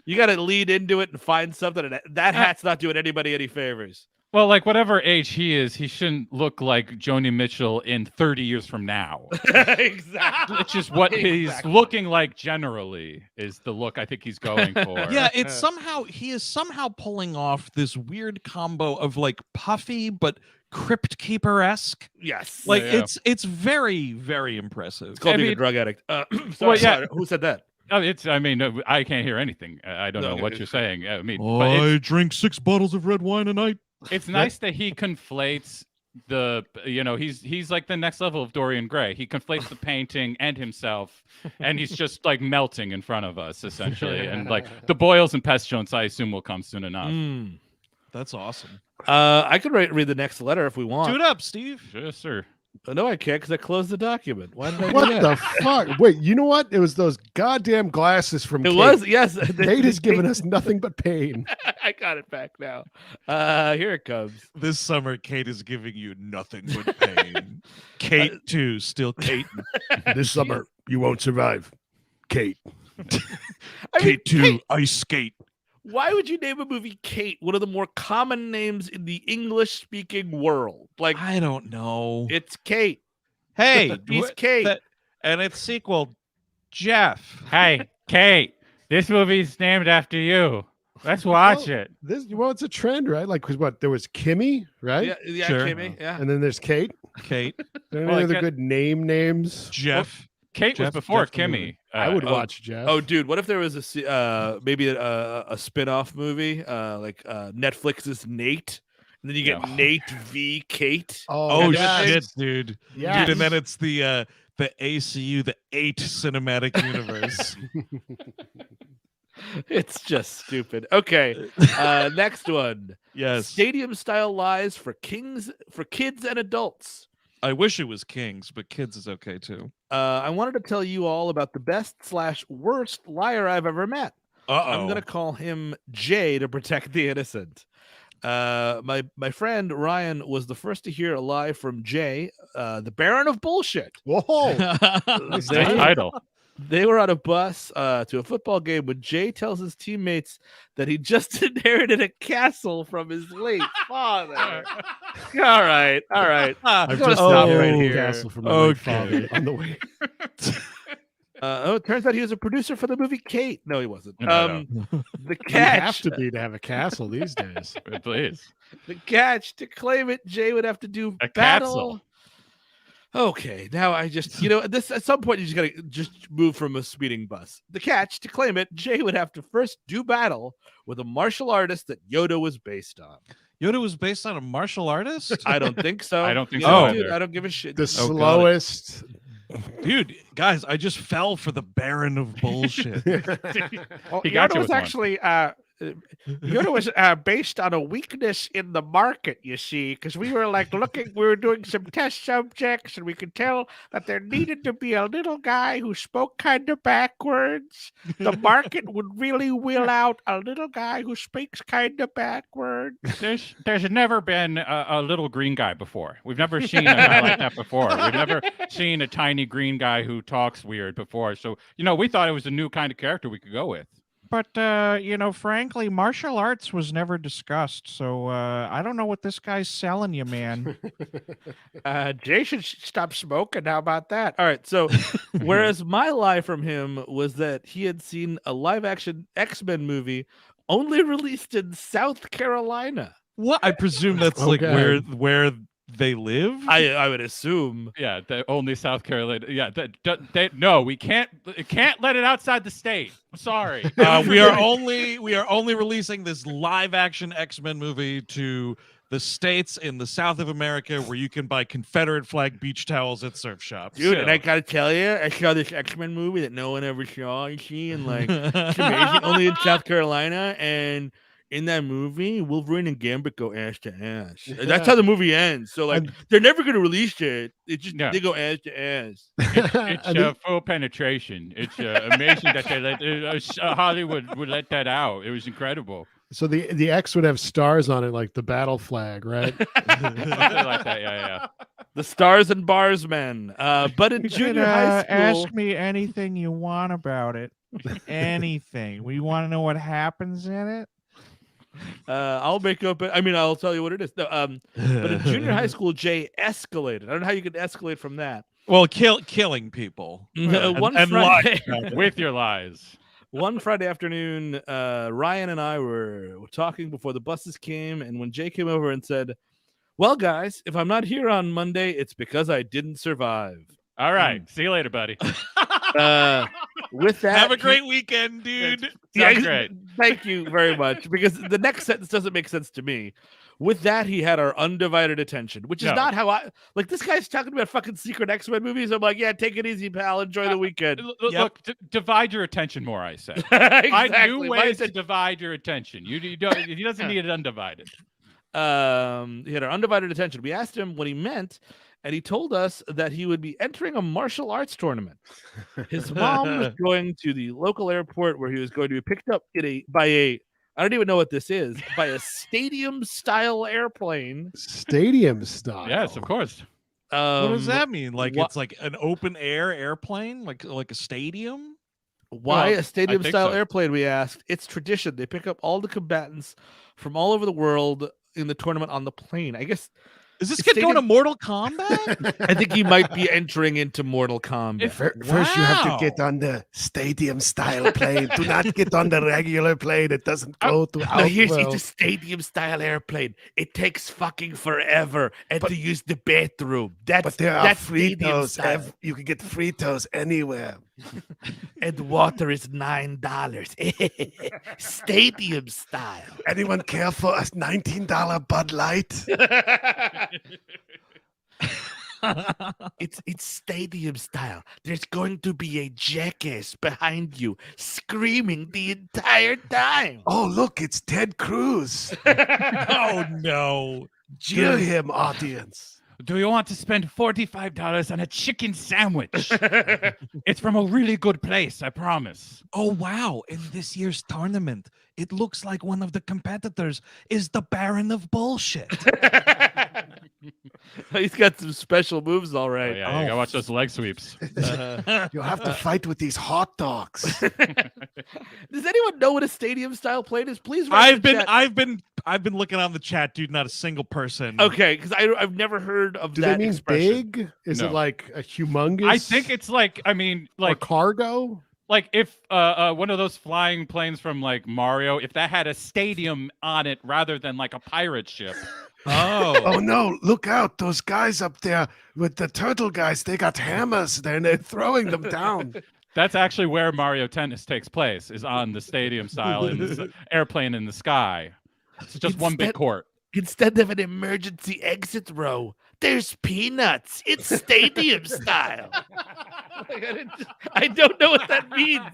You got to lead into it and find something. And that hat's not doing anybody any favors. Well, like whatever age he is, he shouldn't look like Joni Mitchell in 30 years from now. Exactly. It's just what he's looking like generally is the look I think he's going for. Yeah, he is somehow pulling off this weird combo of like puffy but Crypt Keeper-esque. Yes. Like it's very, very impressive. It's called being a drug addict. Sorry, who said that? I mean, I can't hear anything. I don't know what you're saying. I mean, I drink 6 bottles of red wine a night. It's nice that he conflates he's like the next level of Dorian Gray. He conflates the painting and himself, and he's just like melting in front of us essentially. And like the boils and pestilence, I assume will come soon enough. That's awesome. I could read the next letter if we want. Do it up, Steve. Yes, sir. No, I can't because I closed the document. Why did I do What that? the fuck? Wait, you know what? It was those goddamn glasses from Kate. Was, yes. Kate has given us nothing but pain. I got it back now. Here it comes. This summer, Kate is giving you nothing but pain. Kate, too, still Kate. This summer, you won't survive. Kate. Kate, too, ice skate. Why would you name a movie Kate, one of the more common names in the English-speaking world? Like, I don't know. It's Kate. Hey, he's Kate. And its sequel, Jeff. Hey, Kate, this movie's named after you. Let's watch it. It's a trend, right? Like, because there was Kimmy, right? Yeah, Sure. Kimmy, yeah. And then there's Kate. Kate. Any other good names? Jeff. Kate was before Kimmy. I would watch Jeff. Oh, dude, what if there was maybe a spin-off movie, like Netflix's Nate, and then you get Nate v. Kate. Oh shit, dude. Yeah. Dude, and then it's the ACU, the 8 cinematic universe. It's just stupid. Okay, next one. Yes. Stadium-style lies for kids and adults. I wish it was Kings, but kids is okay too. I wanted to tell you all about the best/worst liar I've ever met. I'm gonna call him Jay to protect the innocent. My friend Ryan was the first to hear a lie from Jay, the Baron of Bullshit. Whoa! Nice title. They were on a bus to a football game when Jay tells his teammates that he just inherited a castle from his late father. all right. I've just just stop inherited right a here. castle from my late father on the way. It turns out he was a producer for the movie Kate. No, he wasn't. No. The You have catch, to have a castle these days. Please. the catch to claim it, Jay would have to do A battle. Okay, now I just, this at some point you just gotta move from a speeding bus. The catch to claim it, Jay would have to first do battle with a martial artist that Yoda was based on. Yoda was based on a martial artist? I don't think so. I don't think so. either. Dude, I don't give a shit. The slowest. Dude, guys, I just fell for the Baron of Bullshit. He got Yoda you was with actually Yoda was based on a weakness in the market, you see, because we were doing some test subjects, and we could tell that there needed to be a little guy who spoke kind of backwards. The market would really will out a little guy who speaks kind of backwards. There's never been a little green guy before. We've never seen a guy like that before. We've never seen a tiny green guy who talks weird before. So, we thought it was a new kind of character we could go with. But, frankly, martial arts was never discussed. So I don't know what this guy's selling you, man. Jay should stop smoking. How about that? All right. So, whereas my lie from him was that he had seen a live-action X-Men movie only released in South Carolina. What? I presume that's like where they live. I would assume. Yeah, only South Carolina. Yeah, no, we can't let it outside the state. I'm sorry. We are only releasing this live action X-Men movie to the states in the South of America where you can buy Confederate flag beach towels at surf shops. Dude, and I gotta tell you, I saw this X-Men movie that no one ever saw, you see, and it's amazing, only in South Carolina, and in that movie, Wolverine and Gambit go ass to ass. That's how the movie ends. So, they're never going to release it. It's just they go ass to ass. It's full penetration. It's amazing that they let Hollywood would let that out. It was incredible. So the X would have stars on it, like the battle flag, right? Something like that. Yeah. The Stars and Bars Men. But in junior high school, ask me anything you want about it. Anything. We want to know what happens in it. I'll make up. I'll tell you what it is. No, but in junior high school, Jay escalated. I don't know how you could escalate from that. Well, killing people. One and Friday with your lies. One Friday afternoon, Ryan and I were talking before the buses came, and when Jay came over and said, "Well, guys, if I'm not here on Monday, it's because I didn't survive." All right. See you later, buddy. With that, have a great weekend, dude. Sounds great. Thank you very much. Because the next sentence doesn't make sense to me. With that, he had our undivided attention, which is not how I like. This guy's talking about fucking secret X-Men movies. I'm like, yeah, take it easy, pal. Enjoy the weekend. Look, divide your attention more. I say. Exactly. Find new ways to divide your attention. He doesn't need it undivided. He had our undivided attention. We asked him what he meant, and he told us that he would be entering a martial arts tournament. His mom was going to the local airport where he was going to be picked up by a I don't even know what this is, by a stadium-style airplane. Stadium style? Yes, of course. What does that mean? Like it's like an open-air airplane, like a stadium? Why a stadium-style airplane, we asked. It's tradition. They pick up all the combatants from all over the world in the tournament on the plane. I guess... Is this kid going to Mortal Kombat? I think he might be entering into Mortal Kombat. First, you have to get on the stadium-style plane. Do not get on the regular plane. It doesn't go to No, it's a stadium-style airplane. It takes fucking forever and to use the bathroom. But there are Fritos. You can get Fritos anywhere. And water is $9. Stadium style. Anyone care for a $19 Bud Light? It's stadium style. There's going to be a jackass behind you screaming the entire time. Oh, look, it's Ted Cruz. Oh, no. Cheer him, audience. Do you want to spend $45 on a chicken sandwich? It's from a really good place, I promise. Oh, wow. In this year's tournament, it looks like one of the competitors is the Baron of Bullshit. He's got some special moves, all right. Oh, yeah, you gotta watch those leg sweeps. You'll have to fight with these hot dogs. Does anyone know what a stadium-style plane is? Please I've been looking on the chat, dude. Not a single person. Okay, because I've never heard of that. Do they mean expression. big? Is it like a humongous? I think it's like or cargo. Like if one of those flying planes from like Mario, if that had a stadium on it rather than like a pirate ship. Oh no, look out. Those guys up there with the turtle guys, they got hammers there and they're throwing them down. That's actually where Mario Tennis takes place, is on the stadium style in this airplane in the sky. It's just one big court. Instead of an emergency exit row, there's peanuts. It's stadium style. I don't know what that means.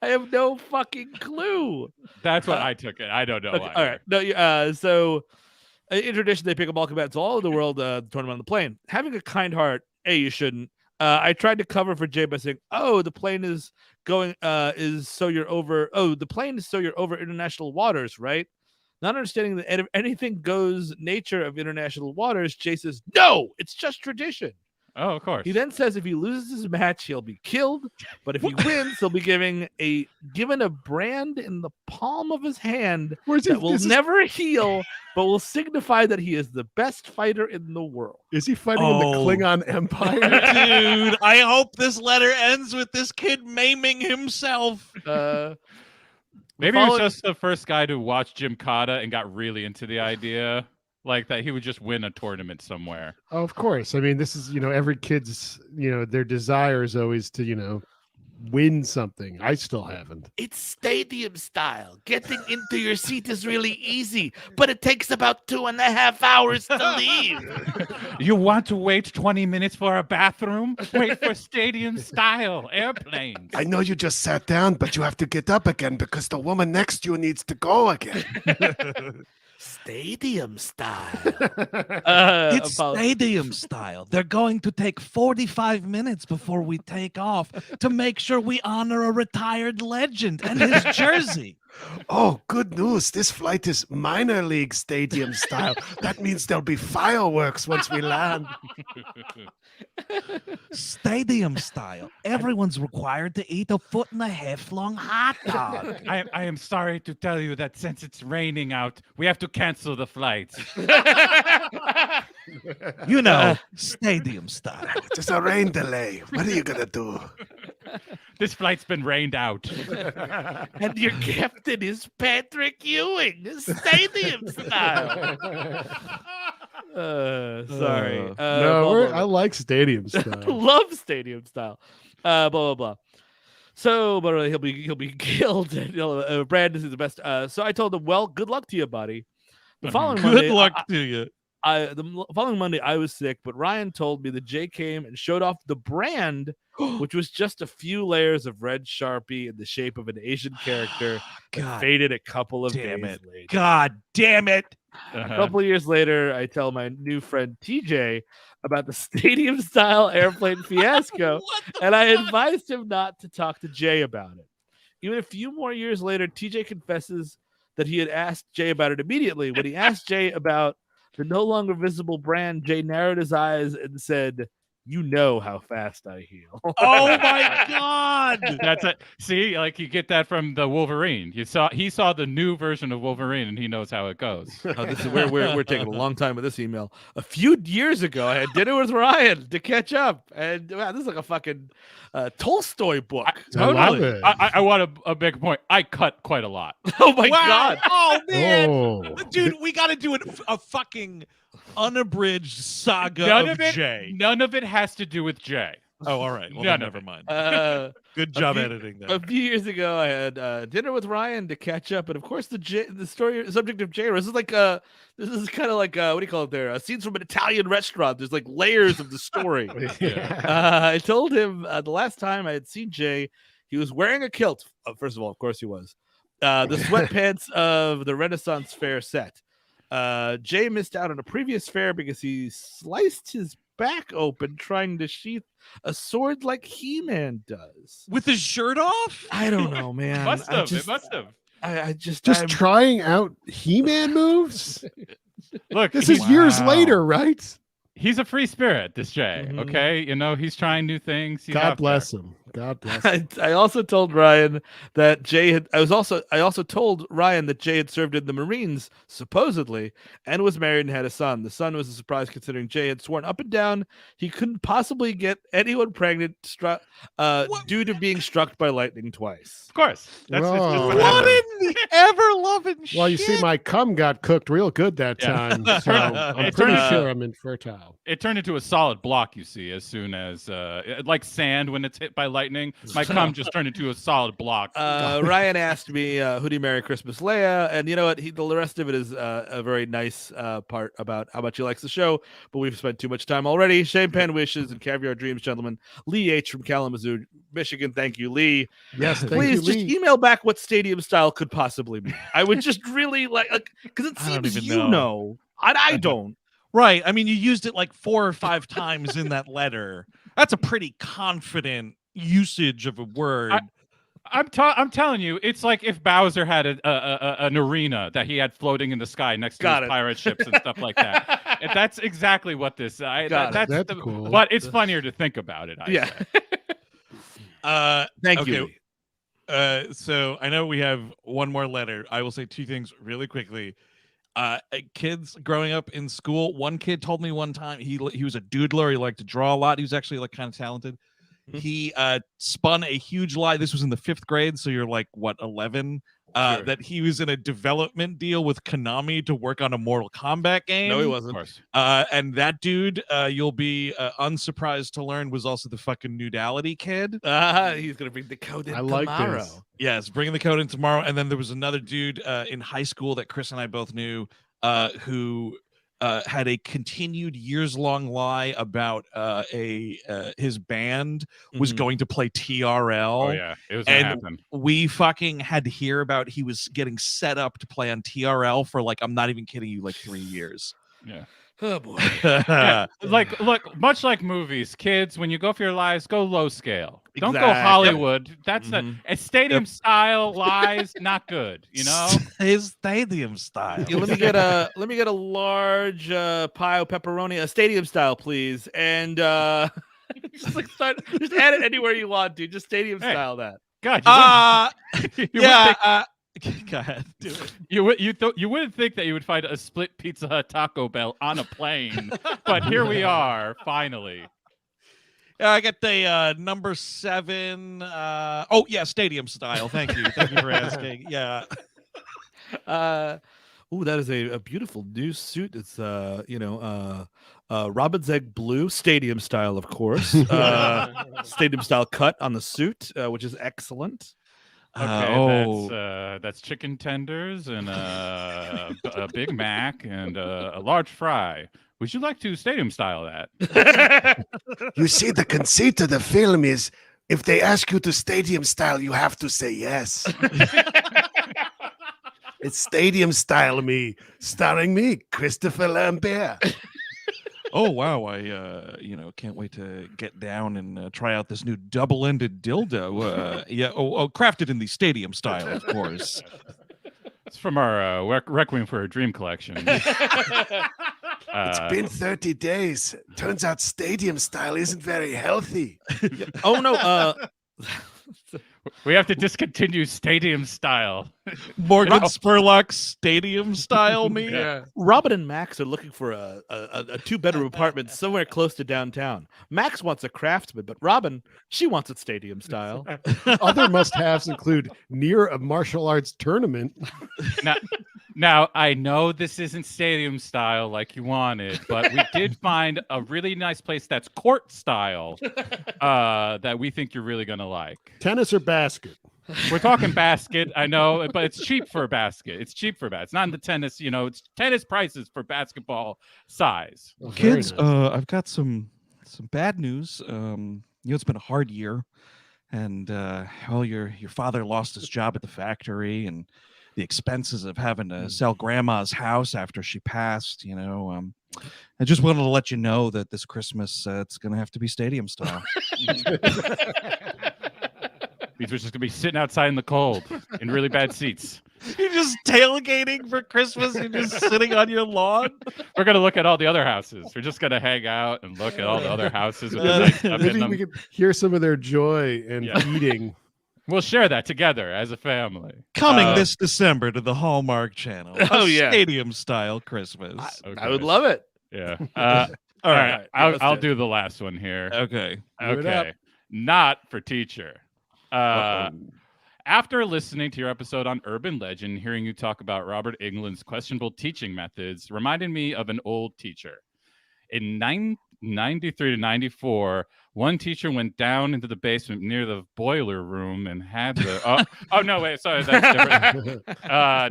I have no fucking clue. That's what I took it. I don't know. Okay, all right. No. So in tradition, they pick up all combatants all over the world. The tournament on the plane. Having a kind heart. You shouldn't. I tried to cover for Jay by saying, "Oh, the plane is going. So you're over. Oh, the plane is so you're over international waters, right?" Not understanding the anything goes nature of international waters, Jay says, "No, it's just tradition." Oh, of course. He then says if he loses his match, he'll be killed. But if he wins, he'll be given a brand in the palm of his hand that will never heal, but will signify that he is the best fighter in the world. Is he fighting in the Klingon Empire? Dude, I hope this letter ends with this kid maiming himself. Maybe he was just the first guy to watch Jim Cotta and got really into the idea. Like that he would just win a tournament somewhere. Oh, of course. I mean, this is, every kid's, their desire is always to, win something. I still haven't. It's stadium style. Getting into your seat is really easy, but it takes about 2.5 hours to leave. You want to wait 20 minutes for a bathroom? Wait for stadium style airplanes. I know you just sat down, but you have to get up again because the woman next to you needs to go again. Stadium style. It's stadium style. They're going to take 45 minutes before we take off to make sure we honor a retired legend and his jersey. Oh, good news. This flight is minor league stadium style. That means there'll be fireworks once we land. Stadium style. Everyone's required to eat a 1.5 foot long hot dog. I am sorry to tell you that since it's raining out, we have to cancel the flights. You know, stadium style. Just a rain delay. What are you going to do? This flight's been rained out. And your captain is Patrick Ewing, stadium style. Sorry. I like stadium style. Love stadium style. Blah blah blah. So, but he'll be killed. Brandon is the best. So I told him, well, good luck to you, buddy. The following Monday, Good luck to you. The following Monday, I was sick, but Ryan told me that Jay came and showed off the brand, which was just a few layers of red Sharpie in the shape of an Asian character that faded a couple of days later. God damn it. A couple of years later, I tell my new friend TJ about the stadium-style airplane fiasco, and I advised him not to talk to Jay about it. Even a few more years later, TJ confesses that he had asked Jay about it immediately. When he asked Jay about the no longer visible brand, Jay narrowed his eyes and said, "You know how fast I heal." Oh my God. That's it. See, like you get that from the Wolverine. He saw the new version of Wolverine, and he knows how it goes. Oh, this is we're taking a long time with this email. A few years ago, I had dinner with Ryan to catch up, and wow, this is like a fucking Tolstoy book. I love it. I want a big point. I cut quite a lot. Oh my God! Oh man, Oh. dude, we got to do a fucking unabridged saga of Jay. None of it has to do with Jay. Oh, all right. Well, None then of never mind. Good job editing that. A few years ago, I had dinner with Ryan to catch up, and of course, the subject of Jay. This is kind of like what do you call it there? Scenes from an Italian restaurant. There's like layers of the story. I told him the last time I had seen Jay, he was wearing a kilt. First of all, of course he was. The sweatpants of the Renaissance Fair set. Jay missed out on a previous fair because he sliced his back open trying to sheath a sword like He-Man does. With his shirt off? I don't know, man. It must have. I just trying out He-Man moves. Look, This is years later, right? He's a free spirit, this Jay. Mhm. Okay, you know he's trying new things. He's God out bless there. him. God bless him. I also told Ryan that Jay had. I also told Ryan that Jay had served in the Marines supposedly and was married and had a son. The son was a surprise considering Jay had sworn up and down he couldn't possibly get anyone pregnant due to being struck by lightning twice. Of course, that's it's just Whoa. what What happened. in the ever-loving shit? Well, you see, my cum got cooked real good that Yeah. time. So I'm It pretty turned- sure I'm infertile. It turned into a solid block. You see, as soon as like sand when it's hit by lightning, my cum just turned into a solid block. Ryan asked me, "Who do you marry, Christmas, Leia?" And you know what? The rest of it is a very nice part about how much he likes the show. But we've spent too much time already. Champagne wishes and caviar dreams, gentlemen. Lee H from Kalamazoo, Michigan. Thank you, Lee. Yes, thank Please you, just Lee. email back what stadium style could possibly be. I would just really like because it I don't seems even know. I don't. Right. I mean, you used it like 4 or 5 times in that letter. That's a pretty confident usage of a word. I'm telling you, it's like if Bowser had an arena that he had floating in the sky next to his pirate ships and stuff like that. And that's exactly what this. That's cool. But it's funnier to think about it. I say. Thank okay. you. So I know we have one more letter. I will say 2 things really quickly. Kids growing up in school, one kid told me one time he was a doodler. He liked to draw a lot. He was actually like kind of talented. He spun a huge lie. This was in the 5th grade, so you're like what 11. Sure. That he was in a development deal with Konami to work on a Mortal Kombat game. No, he wasn't. Of course. And that dude, you'll be unsurprised to learn, was also the fucking Nudality kid. He's gonna bring the code in I like tomorrow. this. Yes, bringing the code in tomorrow. And then there was another dude in high school that Chris and I both knew who had a continued years-long lie about his band was going to play TRL. Oh yeah, it was gonna And happen. we fucking had to hear about he was getting set up to play on TRL for like, I'm not even kidding you, like 3 years. Yeah. Oh boy. Yeah. Look, much like movies, kids, when you go for your lives, go low scale. Don't go Exactly. Hollywood. That's not a stadium style lies, not good. You know, his stadium style. Yeah, let me get a large pie of pepperoni, a stadium style, please, and just add it anywhere you want to. Just stadium style that. God, go ahead, do it. You wouldn't think that you would find a split Pizza Hut Taco Bell on a plane, but here we are finally. Yeah, I get the number 7. Stadium style. Thank you for asking. Yeah. Ooh, that is a beautiful new suit. It's Robin's Egg blue, stadium style, of course. Stadium style cut on the suit, which is excellent. Okay, that's chicken tenders and a Big Mac and a large fry. Would you like to stadium style that? You see, the conceit of the film is if they ask you to stadium style, you have to say yes. It's stadium style me, starring me, Christopher Lambert. Oh wow! I can't wait to get down and try out this new double-ended dildo. Crafted in the stadium style, of course. It's from our Requiem for a Dream collection. It's been 30 days. Turns out stadium style isn't very healthy. Oh no! We have to discontinue stadium style. Morgan Spurlock stadium style me. Yeah. Robin and Max are looking for a 2-bedroom apartment somewhere close to downtown. Max wants a Craftsman, but Robin, she wants it stadium style. Other must-haves include near a martial arts tournament. Now, I know this isn't stadium style like you wanted, but we did find a really nice place that's court style that we think you're really going to like. Tennis or basket? We're talking basket, I know, but it's cheap for a basket. It's cheap for a basket. It's not in the tennis, it's tennis prices for basketball size. Well, kids, I've got some bad news. It's been a hard year, and your father lost his job at the factory, and the expenses of having to sell grandma's house after she passed. I just wanted to let you know that this Christmas it's going to have to be stadium style. These are just going to be sitting outside in the cold in really bad seats. You're just tailgating for Christmas. You're just sitting on your lawn. We're going to look at all the other houses. We're just going to hang out and look at all the other houses. Maybe we could hear some of their joy and eating. We'll share that together as a family. Coming this December to the Hallmark Channel. Stadium style Christmas. I would love it. Yeah. All right. I'll do the last one here. Okay. Not for teacher. After listening to your episode on urban legend, hearing you talk about Robert Englund's questionable teaching methods reminded me of an old teacher. In 93 to 94, one teacher went down into the basement near the boiler room and had the no, wait, sorry, that's different.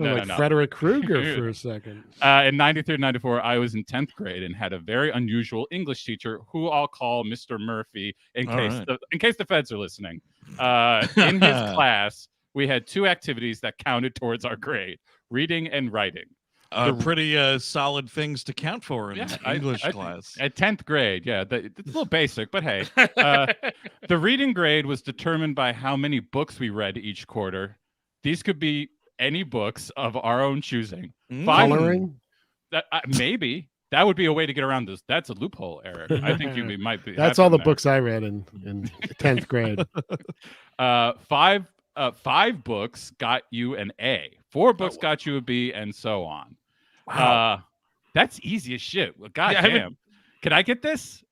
No. Frederick Krueger for a second. In 93 to 94, I was in 10th grade and had a very unusual English teacher who I'll call Mr. Murphy in case the feds are listening. In his class, we had 2 activities that counted towards our grade: reading and writing. Pretty solid things to count for in English class. At 10th grade, it's a little basic, but hey. The reading grade was determined by how many books we read each quarter. These could be any books of our own choosing. Coloring? Maybe. That would be a way to get around this. That's a loophole, Eric. I think you might be. That's all the books I read in 10th grade. 5 books got you an A. 4 books got you a B, and so on. Wow. That's easy as shit. Well, God damn. Can I get this?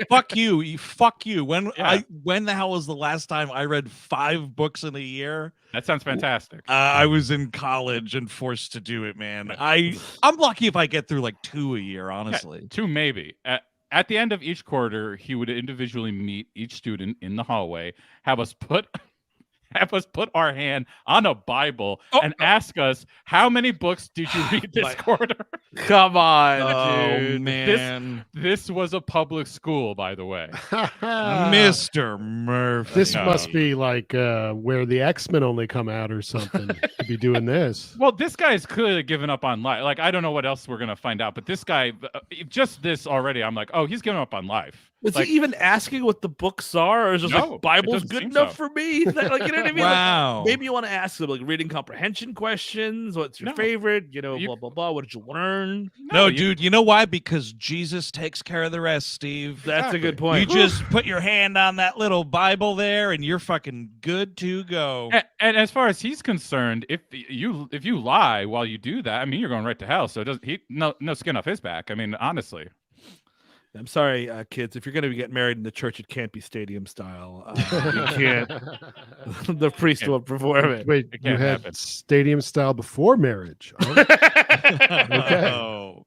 Fuck you. Fuck you. When the hell was the last time I read 5 books in a year? That sounds fantastic. I was in college and forced to do it, man. I'm lucky if I get through like 2 a year, honestly. 2 maybe. At the end of each quarter, he would individually meet each student in the hallway, have us put our hand on a Bible and ask us, how many books did you read this quarter? Come on, dude. Man. This was a public school, by the way. Mr. Murphy. This must be like where the X-Men only come out or something to be doing this. Well, this guy is clearly given up on life. Like, I don't know what else we're going to find out, but this guy, just this already, I'm like, oh, he's given up on life. Was like, he even asking what the books are, or is it like Bible's good enough for me? Like, you know what I mean? Wow. Like, maybe you want to ask them like reading comprehension questions. What's your favorite? You know, blah blah blah. What did you learn? No, dude. You know why? Because Jesus takes care of the rest, Steve. That's a good point. You just put your hand on that little Bible there, and you're fucking good to go. And as far as he's concerned, if you lie while you do that, I mean, you're going right to hell. So no skin off his back. I mean, honestly. I'm sorry, kids. If you're going to get married in the church, it can't be stadium style. You can't. The priest won't perform it. Wait, you had stadium style before marriage? Oh.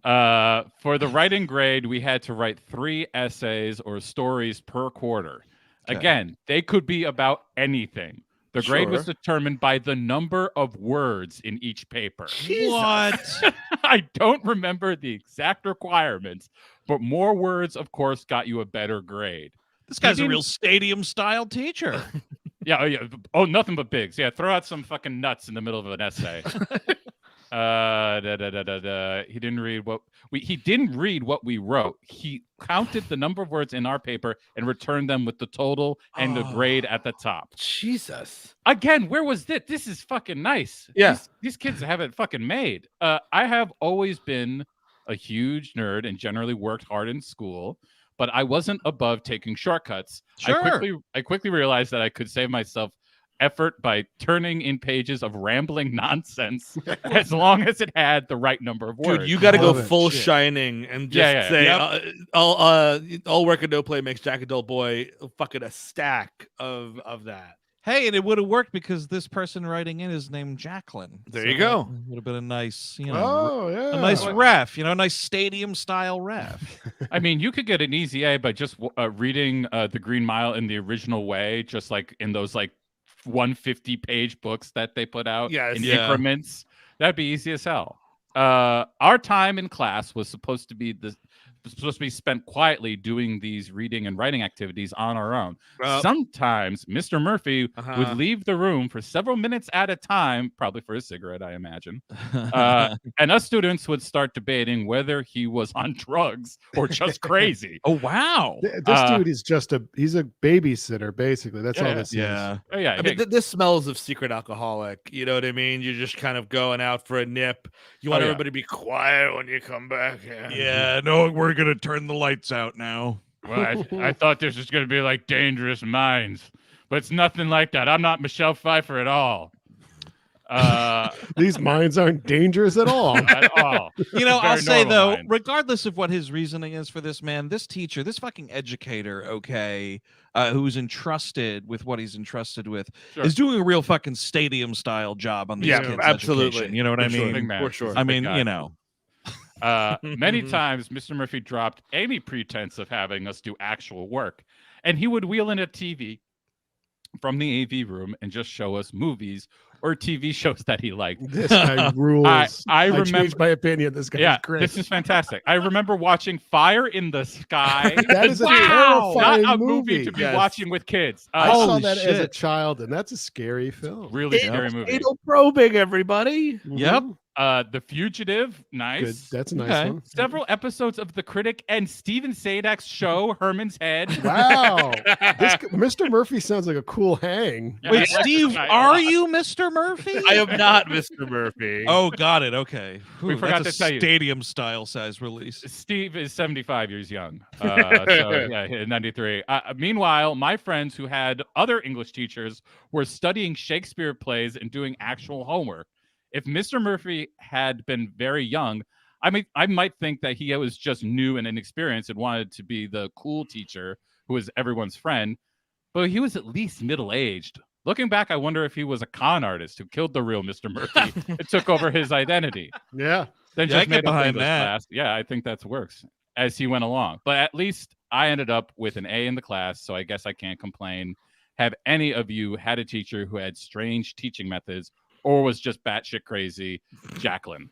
Okay. For the writing grade, we had to write 3 essays or stories per quarter. Okay. Again, they could be about anything. The grade was determined by the number of words in each paper. What? I don't remember the exact requirements, but more words, of course, got you a better grade. This guy's a real stadium-style teacher. Yeah. Oh, nothing but bigs. Yeah, throw out some fucking nuts in the middle of an essay. He didn't read what we wrote. He counted the number of words in our paper and returned them with the total and the grade at the top. Jesus. Again, where was this? This is fucking nice. Yeah. These kids have it fucking made. I have always been a huge nerd and generally worked hard in school, but I wasn't above taking shortcuts. Sure. I quickly realized that I could save myself effort by turning in pages of rambling nonsense as long as it had the right number of words. Dude, you got to go full Shining and just say, all work and no play makes Jack a dull boy. Fucking a stack of that. Hey, and it would have worked because this person writing in is named Jacqueline. There you go. Would have been a nice, a nice ref, a nice stadium-style ref. I mean, you could get an easy A by just reading The Green Mile in the original way, just like in those like 150-page books that they put out in increments. That'd be easy as hell. Our time in class was supposed to be spent quietly doing these reading and writing activities on our own. Sometimes Mr. Murphy would leave the room for several minutes at a time, probably for a cigarette, I imagine. And us students would start debating whether he was on drugs or just crazy. Oh, wow. This dude is he's a babysitter, basically. That's all this is. Oh, yeah. I mean, this smells of secret alcoholic. You know what I mean? You're just kind of going out for a nip. You want everybody to be quiet when you come back. Yeah, no, we're going to turn the lights out now. Well, I thought this was going to be like Dangerous Minds, but it's nothing like that. I'm not Michelle Pfeiffer at all. These minds aren't dangerous at all. At all. I'll say, though, regardless of what his reasoning is for this man, this teacher, this fucking educator, who's entrusted with what he's entrusted with, is doing a real fucking stadium-style job on these kids' absolutely. education. You know what I mean? For sure. I mean, many times Mr. Murphy dropped any pretense of having us do actual work, and he would wheel in a TV from the AV room and just show us movies or TV shows that he liked. This guy rules. I remember, changed my opinion. This guy is great. This is fantastic. I remember watching Fire in the Sky. That is a terrifying not a movie to be watching with kids. I saw that as a child, and that's a scary film. Really scary movie. Anal probing, everybody. Yep. The Fugitive, nice. Good. That's a nice one. Several episodes of The Critic and Steven Sadek's show, Herman's Head. Wow. Mr. Murphy sounds like a cool hang. Wait, Steve, are you Mr. Murphy? I am not Mr. Murphy. Oh, got it. Okay. We forgot to tell you. Stadium-style size release. Steve is 75 years young. So, 93. Meanwhile, my friends who had other English teachers were studying Shakespeare plays and doing actual homework. If Mr. Murphy had been very young, I might think that he was just new and inexperienced and wanted to be the cool teacher who was everyone's friend, but he was at least middle-aged. Looking back, I wonder if he was a con artist who killed the real Mr. Murphy and took over his identity. Yeah. Then just made up English class. Yeah, I think that works as he went along. But at least I ended up with an A in the class, so I guess I can't complain. Have any of you had a teacher who had strange teaching methods or was just batshit crazy? Jacqueline.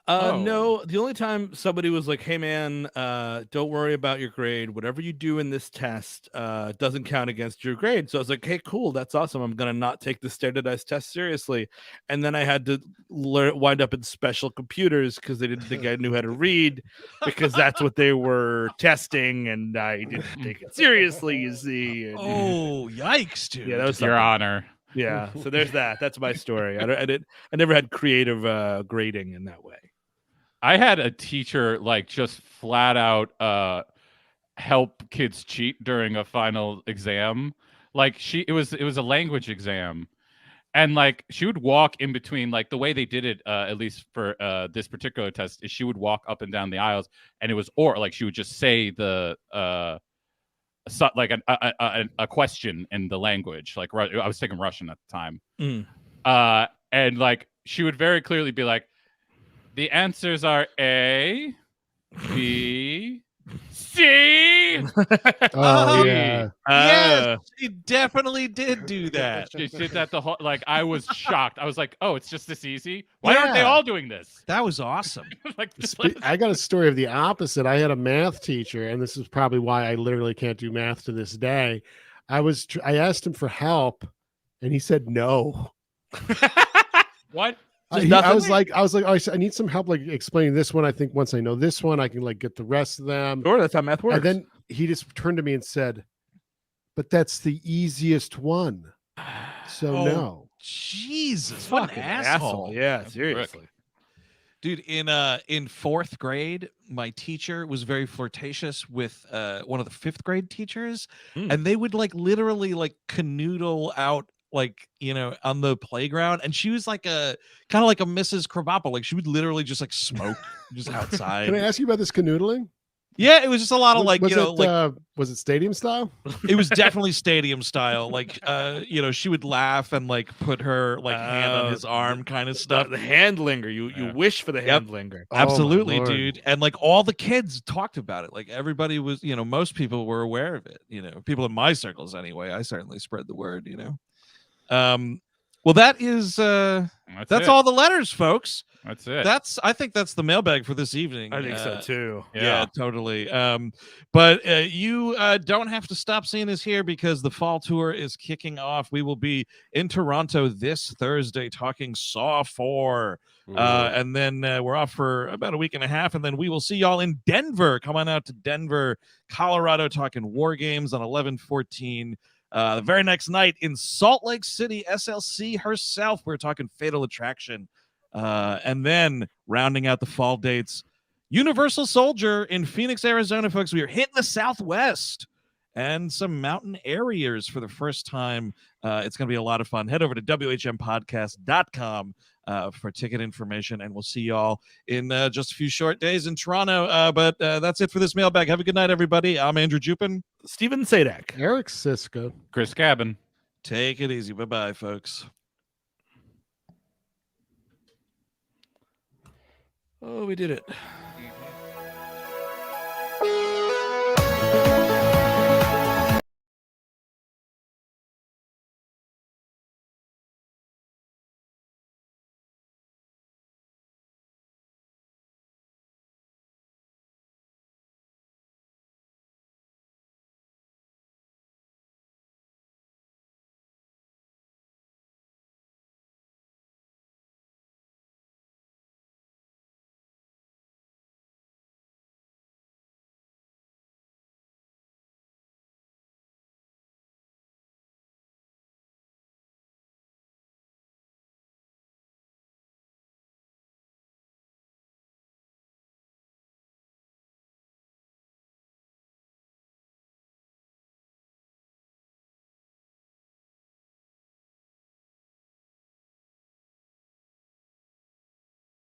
No, the only time somebody was like, "Hey man, don't worry about your grade. Whatever you do in this test doesn't count against your grade." So I was like, "Hey, cool, that's awesome. I'm gonna not take the standardized test seriously." And then I had to wind up in special computers because they didn't think I knew how to read, because that's what they were testing, and I didn't take it seriously. You see? And, oh, yikes, dude! Yeah, that was Your Honor. Yeah, so there's that. That's my story. I never had creative grading in that way. I had a teacher like just flat out help kids cheat during a final exam. Like it was a language exam, and like she would walk in between, like the way they did it, at least for this particular test, is she would walk up and down the aisles, and it was like she would just say the like a question in the language. Like I was taking Russian at the time, and like she would very clearly be like, the answers are A, B, C. Oh, yeah. Yes, she definitely did do that. She did that the whole. Like I was shocked. I was like, "Oh, it's just this easy? Why aren't they all doing this?" That was awesome. Like, I got a story of the opposite. I had a math teacher, and this is probably why I literally can't do math to this day. I asked him for help, and he said no. What? I was like, oh, I need some help, like explaining this one. I think once I know this one, I can like get the rest of them. Sure, that's how math works. And then he just turned to me and said, "But that's the easiest one." So no. Jesus, what an asshole! Yeah, seriously. Dude, in fourth grade, my teacher was very flirtatious with one of the fifth grade teachers, and they would like literally like canoodle out, like, you know, on the playground, and she was like a kind of like a Mrs. Krabappel. Like she would literally just like smoke just outside. Can I ask you about this canoodling? Yeah, it was just a lot of like, you know, like was it stadium style? it was definitely stadium style. Like, you know, she would laugh and like put her like hand on his arm, kind of stuff. The hand linger. You wish for the hand linger. Absolutely, dude. And like all the kids talked about it. Like everybody was, you know, most people were aware of it. You know, people in my circles anyway. I certainly spread the word. You know. Well, that is that's all the letters, folks. That's it. I think that's the mailbag for this evening. I think so too. Yeah, totally. But you don't have to stop seeing us here, because the fall tour is kicking off. We will be in Toronto this Thursday talking Saw 4. And then we're off for about a week and a half, and then we will see y'all in Denver. Come on out to Denver, Colorado, talking War Games on 11/14. The very next night in Salt Lake City, SLC herself, we're talking Fatal Attraction. And then rounding out the fall dates, Universal Soldier in Phoenix, Arizona, folks. We are hitting the Southwest and some mountain areas for the first time. It's going to be a lot of fun. Head over to WHMpodcast.com for ticket information, and we'll see y'all in just a few short days in Toronto. But that's it for this mailbag. Have a good night, everybody. I'm Andrew Jupin. Steven Sadak. Eric Siska. Chris Cabin. Take it easy. Bye-bye, folks. Oh, we did it.